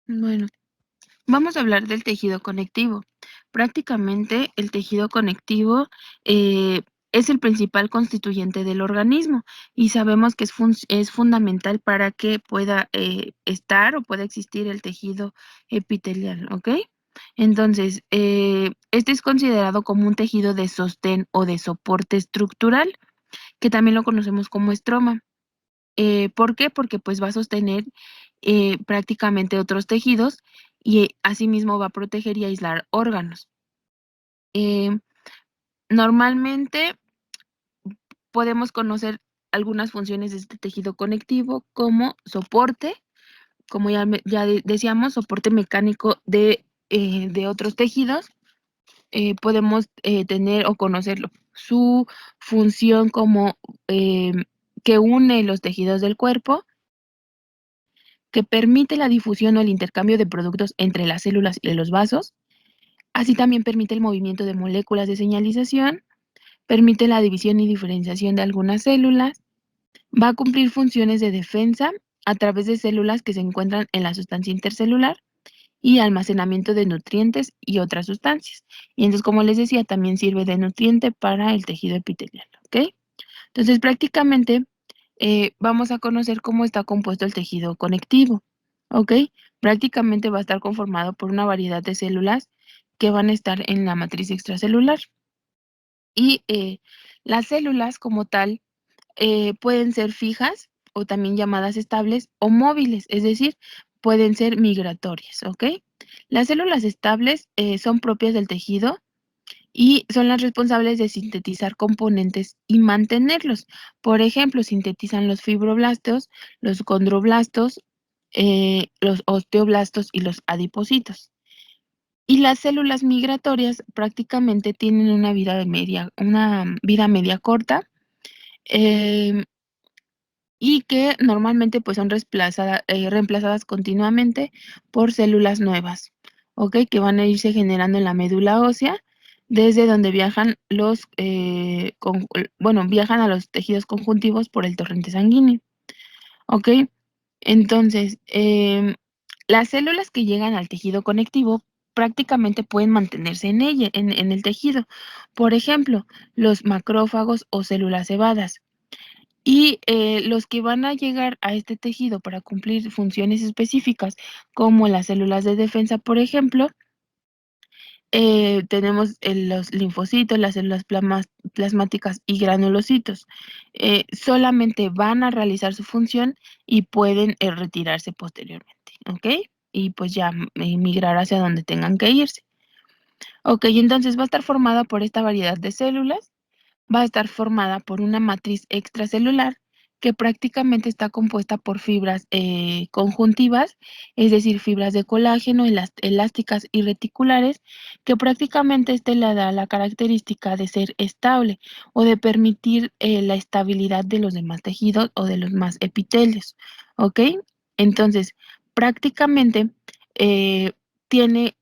Bueno, vamos a hablar del tejido conectivo. Prácticamente el tejido conectivo eh, es el principal constituyente del organismo y sabemos que es fundamental para que pueda estar o pueda existir el tejido epitelial, ¿ok? Entonces, este es considerado como un tejido de sostén o de soporte estructural, que también lo conocemos como estroma. ¿Por qué? Porque pues va a sostener prácticamente otros tejidos y asimismo va a proteger y aislar órganos. Eh, Normalmente podemos conocer algunas funciones de este tejido conectivo como soporte, como decíamos, soporte mecánico de otros tejidos. Podemos tener o conocerlo. Su función como que une los tejidos del cuerpo, que permite la difusión o el intercambio de productos entre las células y los vasos. Así también permite el movimiento de moléculas de señalización, permite la división y diferenciación de algunas células, va a cumplir funciones de defensa a través de células que se encuentran en la sustancia intercelular y almacenamiento de nutrientes y otras sustancias. Y entonces, como les decía, también sirve de nutriente para el tejido epitelial, ¿ok? Entonces, prácticamente vamos a conocer cómo está compuesto el tejido conectivo, ¿ok? Prácticamente va a estar conformado por una variedad de células que van a estar en la matriz extracelular. Y las células como tal pueden ser fijas o también llamadas estables o móviles, es decir, pueden ser migratorias, ¿ok? Las células estables son propias del tejido y son las responsables de sintetizar componentes y mantenerlos. Por ejemplo, sintetizan los fibroblastos, los condroblastos, los osteoblastos y los adipocitos. Y las células migratorias prácticamente tienen una vida media corta, em, y que normalmente pues son reemplazadas continuamente por células nuevas, ¿ok? Que van a irse generando en la médula ósea, desde donde viajan viajan a los tejidos conjuntivos por el torrente sanguíneo, ¿ok? Entonces, las células que llegan al tejido conectivo prácticamente pueden mantenerse en el tejido. Por ejemplo, los macrófagos o células cebadas. Y los que van a llegar a este tejido para cumplir funciones específicas, como las células de defensa, por ejemplo, tenemos los linfocitos, las células plasmáticas y granulocitos. Solamente van a realizar su función y pueden retirarse posteriormente, ¿ok? Y pues ya migrar hacia donde tengan que irse. Ok, entonces va a estar formada por esta variedad de células, va a estar formada por una matriz extracelular que prácticamente está compuesta por fibras conjuntivas, es decir, fibras de colágeno, elásticas y reticulares, que prácticamente este le da la característica de ser estable o de permitir la estabilidad de los demás tejidos o de los más epitelios, ¿ok? Entonces, prácticamente eh, tiene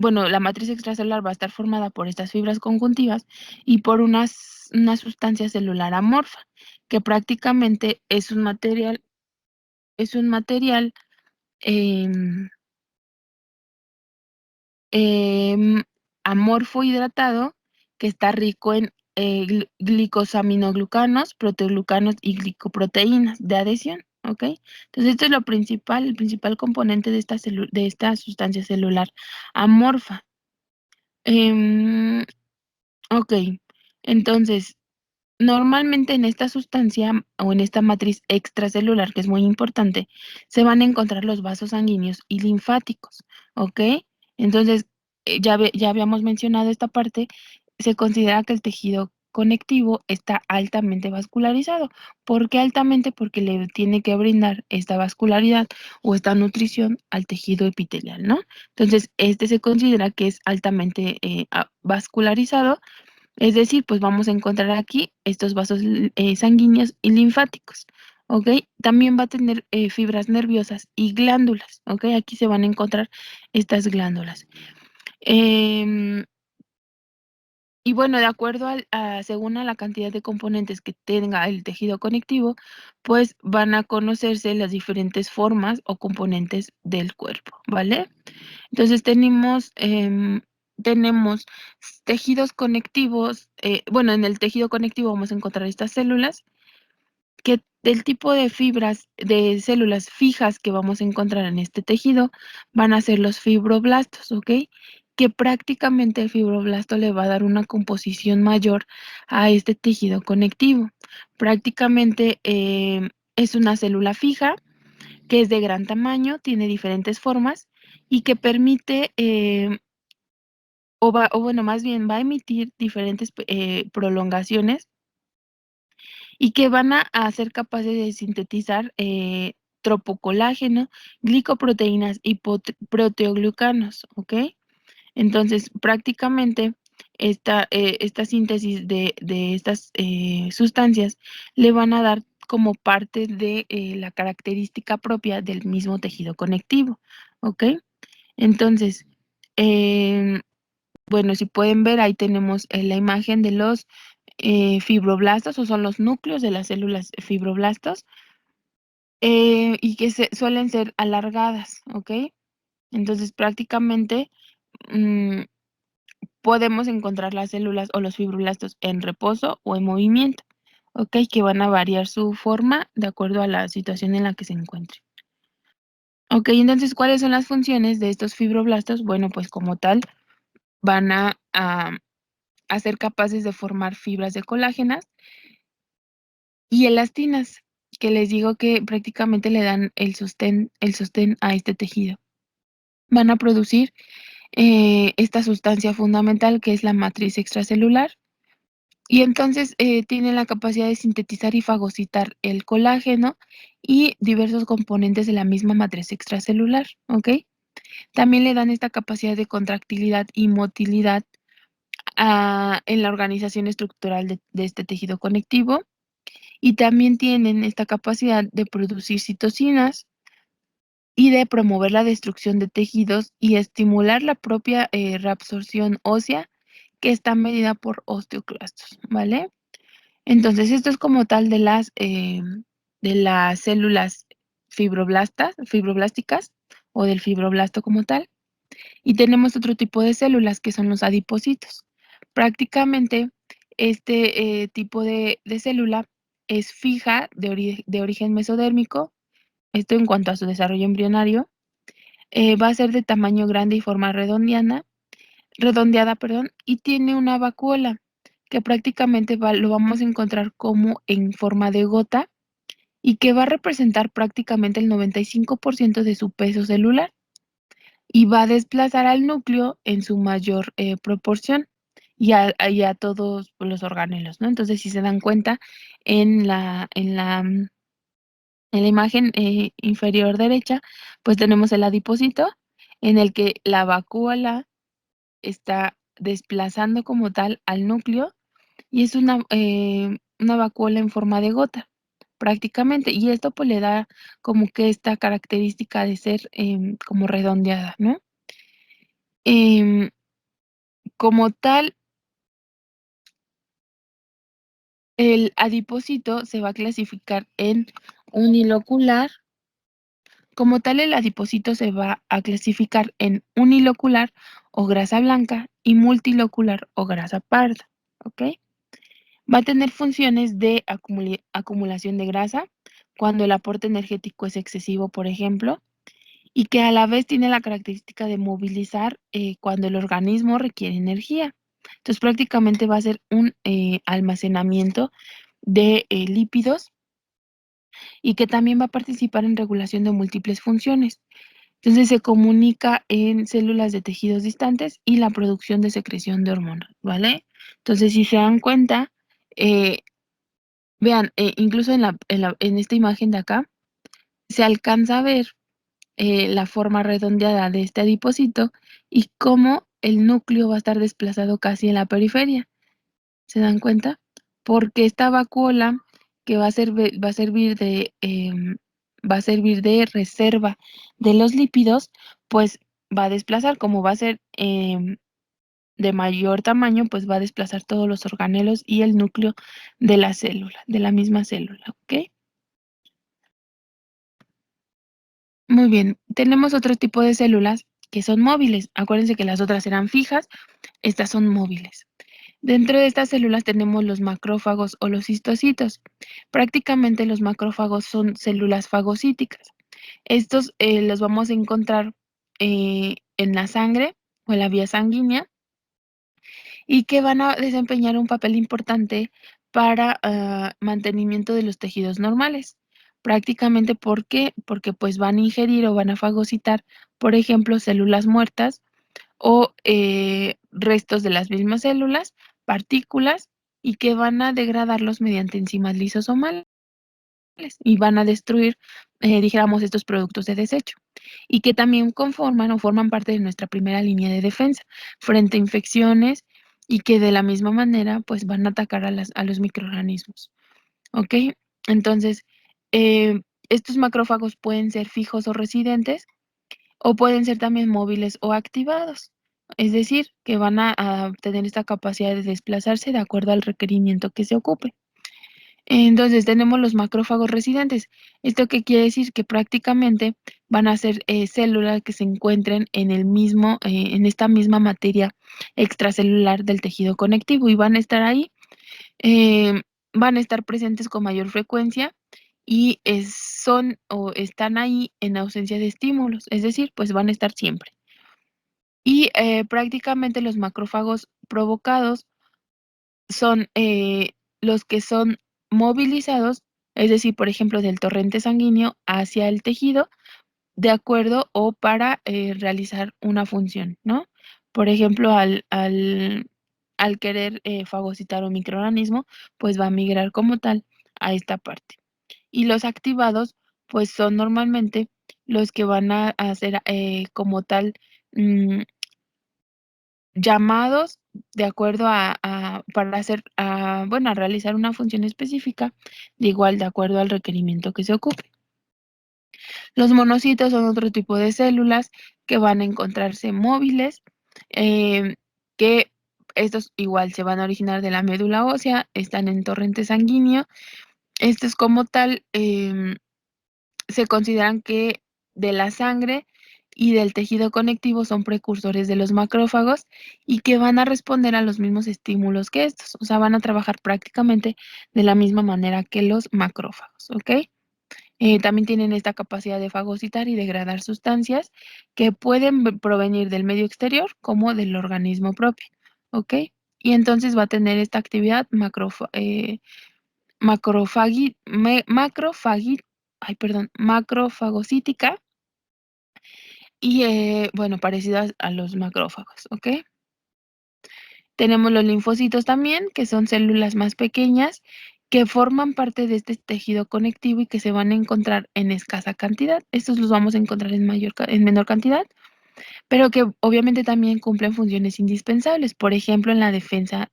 bueno, la matriz extracelular va a estar formada por estas fibras conjuntivas y por una sustancia celular amorfa, que prácticamente es un material, em, em, amorfo hidratado que está rico en glicosaminoglucanos, proteoglucanos y glicoproteínas de adhesión, ¿ok? Entonces, esto es el principal componente de esta sustancia celular amorfa. Em, ok, entonces, normalmente en esta sustancia o en esta matriz extracelular, que es muy importante, se van a encontrar los vasos sanguíneos y linfáticos, ¿ok? Entonces, ya habíamos mencionado esta parte, se considera que el tejido conectivo está altamente vascularizado. ¿Por qué altamente? Porque le tiene que brindar esta vascularidad o esta nutrición al tejido epitelial, ¿no? Entonces, este se considera que es altamente vascularizado, es decir, pues vamos a encontrar aquí estos vasos sanguíneos y linfáticos, ¿ok? También va a tener fibras nerviosas y glándulas, ¿ok? Aquí se van a encontrar estas glándulas. Em, y bueno, de acuerdo según a la cantidad de componentes que tenga el tejido conectivo, pues van a conocerse las diferentes formas o componentes del cuerpo, ¿vale? Entonces tenemos tejidos conectivos, bueno, en el tejido conectivo vamos a encontrar estas células, que del tipo de fibras, de células fijas que vamos a encontrar en este tejido, van a ser los fibroblastos, ¿ok? Que prácticamente el fibroblasto le va a dar una composición mayor a este tejido conectivo. Prácticamente es una célula fija que es de gran tamaño, tiene diferentes formas y que permite, o bueno, más bien va a emitir diferentes prolongaciones y que van a ser capaces de sintetizar tropocolágeno, glicoproteínas y proteoglucanos, ¿ok? Entonces, prácticamente esta síntesis de estas sustancias le van a dar como parte de la característica propia del mismo tejido conectivo, ¿ok? Entonces, em, bueno, si pueden ver, ahí tenemos la imagen de los fibroblastos, o son los núcleos de las células fibroblastos, y que suelen ser alargadas, ¿ok? Entonces, prácticamente mm, podemos encontrar las células o los fibroblastos en reposo o en movimiento, ¿ok? Que van a variar su forma de acuerdo a la situación en la que se encuentren. Ok, entonces, ¿cuáles son las funciones de estos fibroblastos? Bueno, pues como tal, van a ser capaces de formar fibras de colágenas y elastinas, que les digo que prácticamente le dan el sostén a este tejido. Van a producir esta sustancia fundamental que es la matriz extracelular y entonces tienen la capacidad de sintetizar y fagocitar el colágeno y diversos componentes de la misma matriz extracelular, ¿ok? También le dan esta capacidad de contractilidad y motilidad en la organización estructural de este tejido conectivo y también tienen esta capacidad de producir citocinas y de promover la destrucción de tejidos y estimular la propia reabsorción ósea que está medida por osteoclastos, ¿vale? Entonces, esto es como tal de las células fibroblásticas o del fibroblasto como tal. Y tenemos otro tipo de células que son los adipocitos. Prácticamente este tipo de célula es fija de origen mesodérmico, esto en cuanto a su desarrollo embrionario, va a ser de tamaño grande y forma redondeada, perdón, y tiene una vacuola que prácticamente lo vamos a encontrar como en forma de gota y que va a representar prácticamente el 95% de su peso celular y va a desplazar al núcleo en su mayor proporción y a todos los organelos, ¿no? Entonces, si se dan cuenta, en la imagen inferior derecha, pues tenemos el adipocito en el que la vacúola está desplazando como tal al núcleo y es una vacuola en forma de gota, prácticamente. Y esto pues le da como que esta característica de ser como redondeada, ¿no? Em, como tal, el adipocito se va a clasificar en unilocular. Como tal, el adipocito se va a clasificar en unilocular o grasa blanca y multilocular o grasa parda, ¿ok? Va a tener funciones de acumulación de grasa cuando el aporte energético es excesivo, por ejemplo, y que a la vez tiene la característica de movilizar cuando el organismo requiere energía. Entonces, prácticamente va a ser un almacenamiento de lípidos y que también va a participar en regulación de múltiples funciones. Entonces se comunica en células de tejidos distantes y la producción de secreción de hormonas, ¿vale? Entonces, si se dan cuenta, eh, vean, incluso en esta imagen de acá, se alcanza a ver la forma redondeada de este adipocito y cómo el núcleo va a estar desplazado casi en la periferia. ¿Se dan cuenta? Porque esta vacuola que va a servir de reserva de los lípidos, pues va a desplazar, como va a ser de mayor tamaño, pues va a desplazar todos los organelos y el núcleo de la célula, de la misma célula, ¿ok? Muy bien, tenemos otro tipo de células que son móviles. Acuérdense que las otras eran fijas, estas son móviles. Dentro de estas células tenemos los macrófagos o los histocitos. Prácticamente los macrófagos son células fagocíticas. Estos los vamos a encontrar en la sangre o en la vía sanguínea y que van a desempeñar un papel importante para mantenimiento de los tejidos normales. Prácticamente, ¿por qué? Porque pues van a ingerir o van a fagocitar, por ejemplo, células muertas o restos de las mismas células, partículas, y que van a degradarlos mediante enzimas lisosomales y van a destruir, dijéramos, estos productos de desecho, y que también conforman o forman parte de nuestra primera línea de defensa frente a infecciones y que de la misma manera, pues van a atacar a los microorganismos, ¿ok? Entonces, estos macrófagos pueden ser fijos o residentes o pueden ser también móviles o activados, es decir, que van a tener esta capacidad de desplazarse de acuerdo al requerimiento que se ocupe. Entonces, tenemos los macrófagos residentes. ¿Esto qué quiere decir? Que prácticamente van a ser células que se encuentren en el mismo, en esta misma materia extracelular del tejido conectivo y van a estar ahí, eh, van a estar presentes con mayor frecuencia y son o están ahí en ausencia de estímulos, es decir, pues van a estar siempre. Y prácticamente los macrófagos provocados son los que son movilizados, es decir, por ejemplo, del torrente sanguíneo hacia el tejido, de acuerdo o para realizar una función, ¿no? Por ejemplo, al querer fagocitar un microorganismo, pues va a migrar como tal a esta parte. Y los activados, pues son normalmente los que van a hacer como tal mm, llamados de acuerdo para hacer, bueno, a realizar una función específica, de igual de acuerdo al requerimiento que se ocupe. Los monocitos son otro tipo de células que van a encontrarse móviles, em, que estos igual se van a originar de la médula ósea, están en torrente sanguíneo. Estos como tal, se consideran que de la sangre y del tejido conectivo son precursores de los macrófagos y que van a responder a los mismos estímulos que estos, o sea, van a trabajar prácticamente de la misma manera que los macrófagos, ¿ok? También tienen esta capacidad de fagocitar y degradar sustancias que pueden provenir del medio exterior como del organismo propio, ¿ok? Y entonces va a tener esta actividad ay, perdón, macrofagocítica y, bueno, parecidas a los macrófagos, ¿ok? Tenemos los linfocitos también, que son células más pequeñas que forman parte de este tejido conectivo y que se van a encontrar en escasa cantidad. Estos los vamos a encontrar en menor cantidad, pero que obviamente también cumplen funciones indispensables, por ejemplo, en la defensa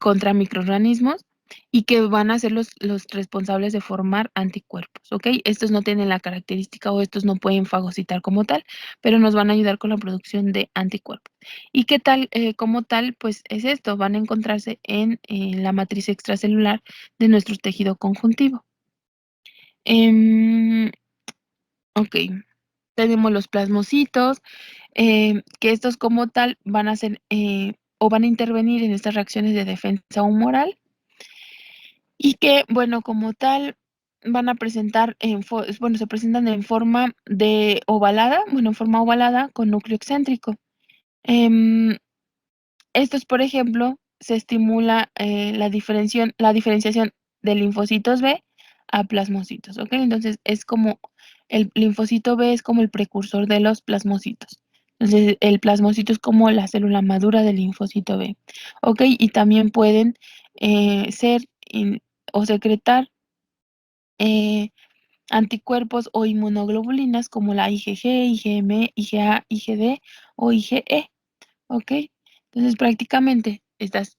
contra microorganismos y que van a ser los responsables de formar anticuerpos, ¿ok? Estos no tienen la característica o estos no pueden fagocitar como tal, pero nos van a ayudar con la producción de anticuerpos. ¿Y qué tal? Como tal, pues es esto, van a encontrarse en la matriz extracelular de nuestro tejido conjuntivo. Em, ok, tenemos los plasmocitos, que estos como tal van a ser o van a intervenir en estas reacciones de defensa humoral y que, bueno, como tal, van a presentar bueno, se presentan en forma de ovalada, bueno, en forma ovalada con núcleo excéntrico. Em, Estos, por ejemplo, se estimula la diferenciación de linfocitos B a plasmocitos, ¿ok? Entonces, es como el linfocito B es como el precursor de los plasmocitos. Entonces, el plasmocito es como la célula madura del linfocito B, ¿ok? Y también pueden ser o secretar eh, anticuerpos o inmunoglobulinas como la IgG, IgM, IgA, IgD o IgE, ¿ok? Entonces, prácticamente estas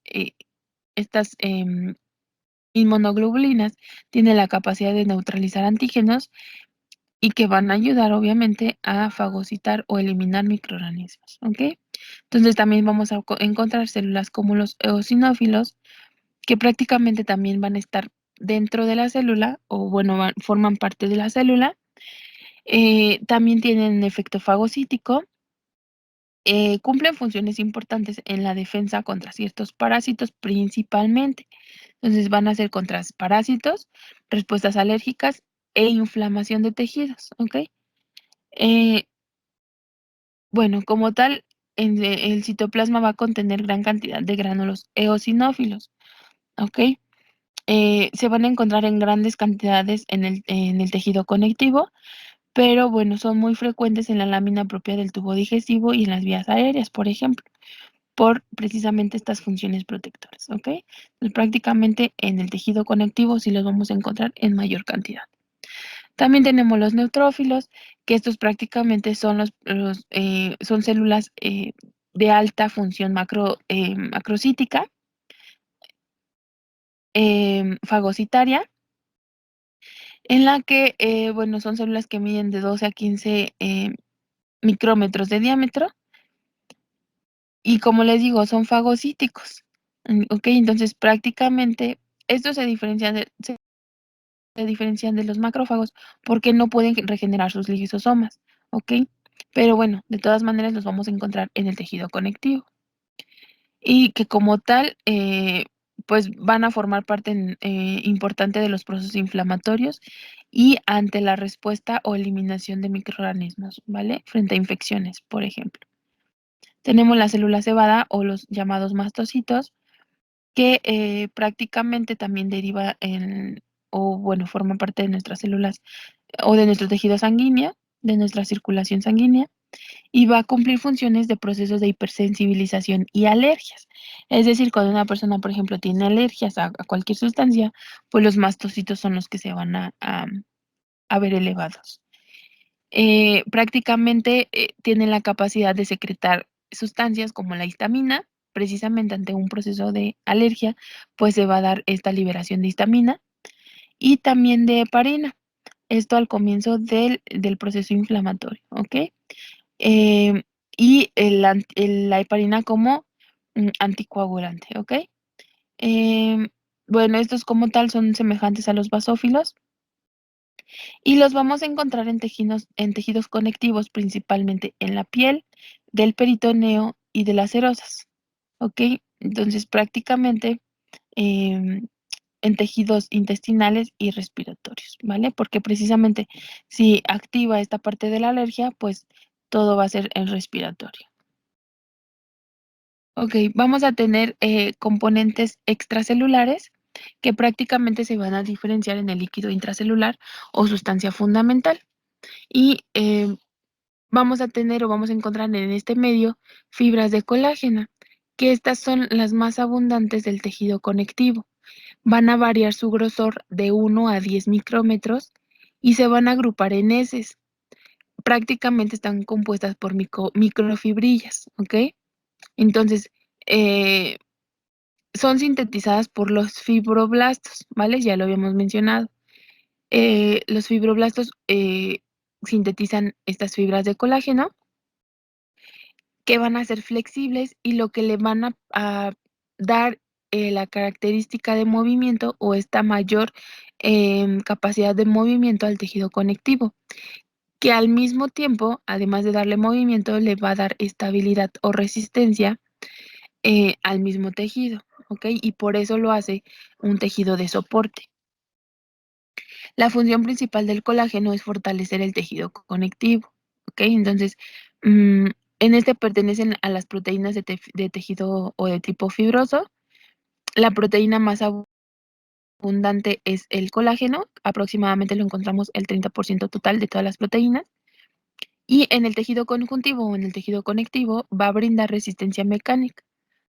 inmunoglobulinas tienen la capacidad de neutralizar antígenos y que van a ayudar, obviamente, a fagocitar o eliminar microorganismos, ¿ok? Entonces, también vamos a encontrar células como los eosinófilos, que prácticamente también van a estar dentro de la célula o, bueno, forman parte de la célula. También tienen efecto fagocítico, cumplen funciones importantes en la defensa contra ciertos parásitos principalmente. Entonces van a ser contra parásitos, respuestas alérgicas e inflamación de tejidos, ¿ok? Eh, bueno, como tal, el citoplasma va a contener gran cantidad de gránulos eosinófilos, ¿ok? Se van a encontrar en grandes cantidades en el tejido conectivo, pero bueno, son muy frecuentes en la lámina propia del tubo digestivo y en las vías aéreas, por ejemplo, por precisamente estas funciones protectoras, ¿ok? Entonces, prácticamente en el tejido conectivo sí los vamos a encontrar en mayor cantidad. También tenemos los neutrófilos, que estos prácticamente son son células de alta función macrocítica, fagocitaria, en la que, bueno, son células que miden de 12 a 15 micrómetros de diámetro y como les digo, son fagocíticos. ¿Ok? Entonces, prácticamente estos se diferencian de los macrófagos porque no pueden regenerar sus lisosomas. ¿Ok? Pero bueno, de todas maneras los vamos a encontrar en el tejido conectivo y que como tal, pues van a formar parte importante de los procesos inflamatorios y ante la respuesta o eliminación de microorganismos, ¿vale? Frente a infecciones, por ejemplo. Tenemos la célula cebada o los llamados mastocitos, que prácticamente también deriva o bueno, forma parte de nuestras células o de nuestro tejido sanguíneo, de nuestra circulación sanguínea, y va a cumplir funciones de procesos de hipersensibilización y alergias. Es decir, cuando una persona, por ejemplo, tiene alergias a cualquier sustancia, pues los mastocitos son los que se van a ver elevados. Prácticamente tienen la capacidad de secretar sustancias como la histamina, precisamente ante un proceso de alergia, pues se va a dar esta liberación de histamina y también de heparina. Esto al comienzo del proceso inflamatorio, ¿ok? Em, y la heparina como anticoagulante, ¿ok? Em, bueno, estos como tal son semejantes a los basófilos y los vamos a encontrar en tejidos conectivos, principalmente en la piel, del peritoneo y de las serosas, ¿ok? Entonces, prácticamente em, en tejidos intestinales y respiratorios, ¿vale? Porque precisamente si activa esta parte de la alergia, pues todo va a ser el respiratorio. Ok, vamos a tener componentes extracelulares que prácticamente se van a diferenciar en el líquido intracelular o sustancia fundamental. Y vamos a tener o vamos a encontrar en este medio fibras de colágeno, que estas son las más abundantes del tejido conectivo. Van a variar su grosor de 1 a 10 micrómetros y se van a agrupar en heces. Prácticamente están compuestas por microfibrillas, ¿ok? Entonces, eh, son sintetizadas por los fibroblastos, ¿vale? Ya lo habíamos mencionado. Los fibroblastos sintetizan estas fibras de colágeno que van a ser flexibles y lo que le van a dar la característica de movimiento o esta mayor capacidad de movimiento al tejido conectivo, que al mismo tiempo, además de darle movimiento, le va a dar estabilidad o resistencia al mismo tejido, ¿ok? Y por eso lo hace un tejido de soporte. La función principal del colágeno es fortalecer el tejido conectivo, ¿ok? Entonces, en este pertenecen a las proteínas de tejido o de tipo fibroso. La proteína más abundante es el colágeno, aproximadamente lo encontramos el 30% total de todas las proteínas. Y en el tejido conjuntivo o en el tejido conectivo va a brindar resistencia mecánica,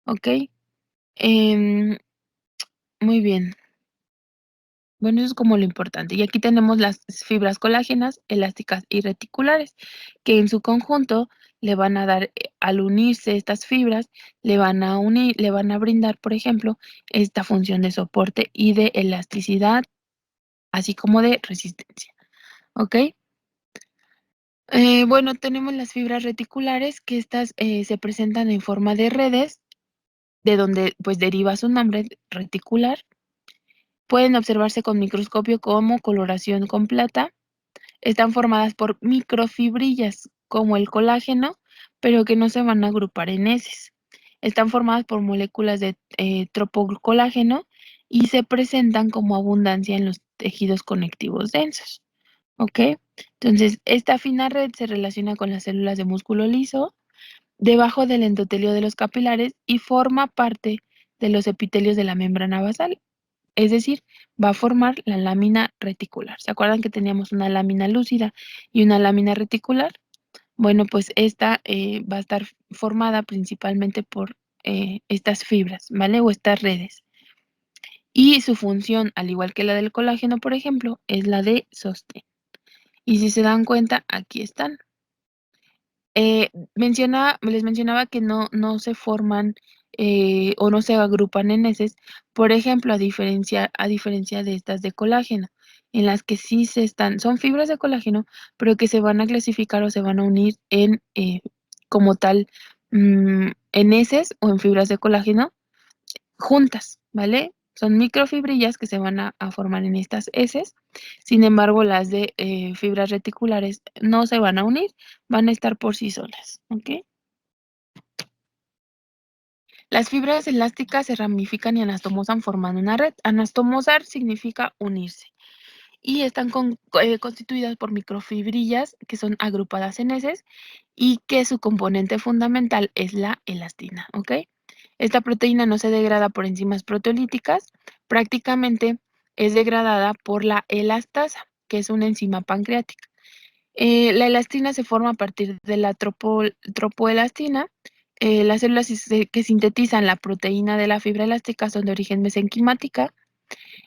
¿ok? Em, muy bien. Bueno, eso es como lo importante. Y aquí tenemos las fibras colágenas, elásticas y reticulares, que en su conjunto le van a dar, al unirse estas fibras, le van a brindar, por ejemplo, esta función de soporte y de elasticidad, así como de resistencia. ¿Ok? Bueno, tenemos las fibras reticulares, que estas se presentan en forma de redes, de donde pues deriva su nombre reticular. Pueden observarse con microscopio como coloración con plata. Están formadas por microfibrillas, como el colágeno, pero que no se van a agrupar en heces. Están formadas por moléculas de tropocolágeno y se presentan como abundancia en los tejidos conectivos densos. ¿Ok? Entonces, esta fina red se relaciona con las células de músculo liso debajo del endotelio de los capilares y forma parte de los epitelios de la membrana basal. Es decir, va a formar la lámina reticular. ¿Se acuerdan que teníamos una lámina lúcida y una lámina reticular? Bueno, pues esta va a estar formada principalmente por estas fibras, ¿vale? O estas redes. Y su función, al igual que la del colágeno, por ejemplo, es la de sostén. Y si se dan cuenta, aquí están. Les mencionaba que no se forman o no se agrupan en heces, por ejemplo, a diferencia de estas de colágeno, en las que sí son fibras de colágeno, pero que se van a clasificar o se van a unir en como tal, en heces o en fibras de colágeno juntas, ¿vale? Son microfibrillas que se van a formar en estas heces. Sin embargo, las de fibras reticulares no se van a unir, van a estar por sí solas, ¿ok? Las fibras elásticas se ramifican y anastomosan formando una red. Anastomosar significa unirse. Y están constituidas por microfibrillas que son agrupadas en heces y que su componente fundamental es la elastina, ¿ok? Esta proteína no se degrada por enzimas proteolíticas, prácticamente es degradada por la elastasa, que es una enzima pancreática. La elastina se forma a partir de la tropoelastina. Las células que sintetizan la proteína de la fibra elástica son de origen mesenquimática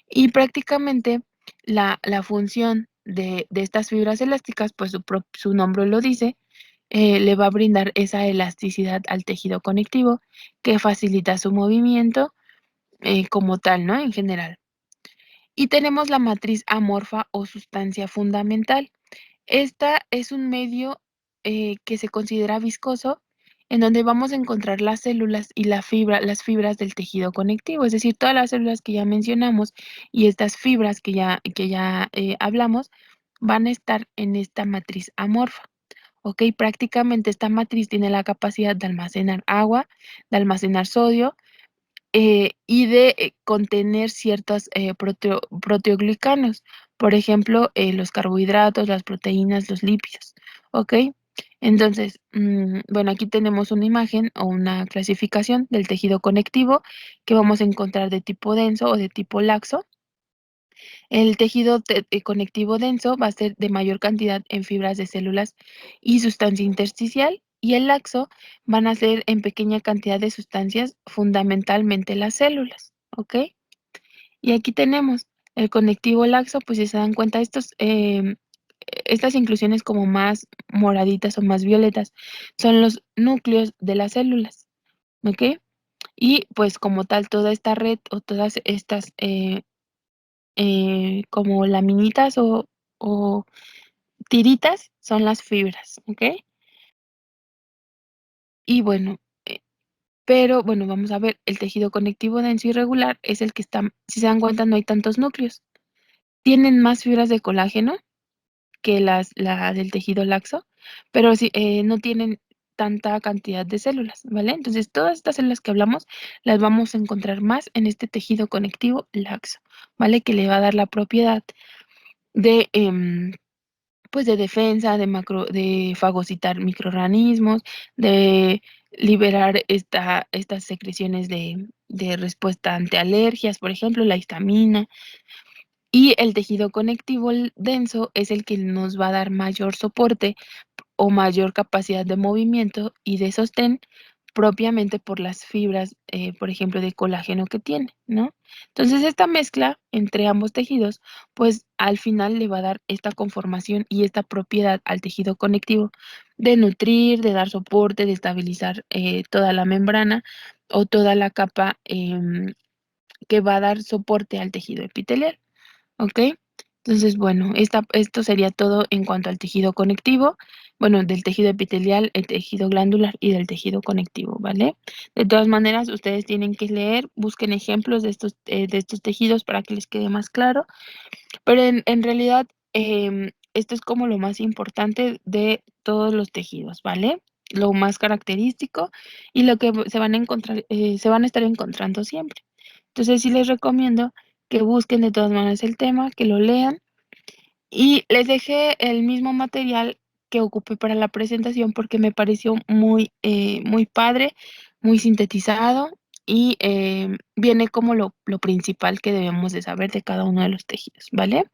y prácticamente la función de estas fibras elásticas, pues su nombre lo dice, le va a brindar esa elasticidad al tejido conectivo que facilita su movimiento como tal, ¿no? En general. Y tenemos la matriz amorfa o sustancia fundamental. Esta es un medio que se considera viscoso, en donde vamos a encontrar las células y las fibras del tejido conectivo, es decir, todas las células que ya mencionamos y estas fibras que ya hablamos van a estar en esta matriz amorfa. ¿Ok? Prácticamente esta matriz tiene la capacidad de almacenar agua, de almacenar sodio y de contener ciertos proteoglicanos, por ejemplo, los carbohidratos, las proteínas, los lípidos, ¿ok? Entonces, bueno, aquí tenemos una imagen o una clasificación del tejido conectivo que vamos a encontrar de tipo denso o de tipo laxo. El tejido conectivo denso va a ser de mayor cantidad en fibras de células y sustancia intersticial, y el laxo van a ser en pequeña cantidad de sustancias, fundamentalmente las células, ¿ok? Y aquí tenemos el conectivo laxo, pues si se dan cuenta, estas inclusiones como más moraditas o más violetas son los núcleos de las células, ¿ok? y, pues, como tal, toda esta red o todas estas, como laminitas o tiritas son las fibras, ¿okey? Y bueno, eh, pero bueno, vamos a ver, el tejido conectivo denso y regular es el que está, si se dan cuenta, no hay tantos núcleos. Tienen más fibras de colágeno que la del tejido laxo, pero sí, no tienen tanta cantidad de células, ¿vale? Entonces, todas estas células que hablamos las vamos a encontrar más en este tejido conectivo laxo, ¿vale? Que le va a dar la propiedad de, pues, de defensa, de fagocitar microorganismos, de liberar estas secreciones de respuesta ante alergias, por ejemplo, la histamina. Y el tejido conectivo denso es el que nos va a dar mayor soporte o mayor capacidad de movimiento y de sostén propiamente por las fibras, por ejemplo, de colágeno que tiene, ¿no? Entonces, esta mezcla entre ambos tejidos, pues, al final le va a dar esta conformación y esta propiedad al tejido conectivo de nutrir, de dar soporte, de estabilizar, toda la membrana o toda la capa, que va a dar soporte al tejido epitelial. ¿Okey? Entonces, bueno, esto sería todo en cuanto al tejido conectivo, bueno, del tejido epitelial, el tejido glandular y del tejido conectivo, ¿vale? De todas maneras, ustedes tienen que leer, busquen ejemplos de estos tejidos para que les quede más claro, pero en realidad, esto es como lo más importante de todos los tejidos, ¿vale? Lo más característico y lo que se van a encontrar, se van a estar encontrando siempre. Entonces, sí les recomiendo que busquen de todas maneras el tema, que lo lean y les dejé el mismo material que ocupé para la presentación porque me pareció muy padre, muy sintetizado y, viene como lo principal que debemos de saber de cada uno de los tejidos, ¿vale?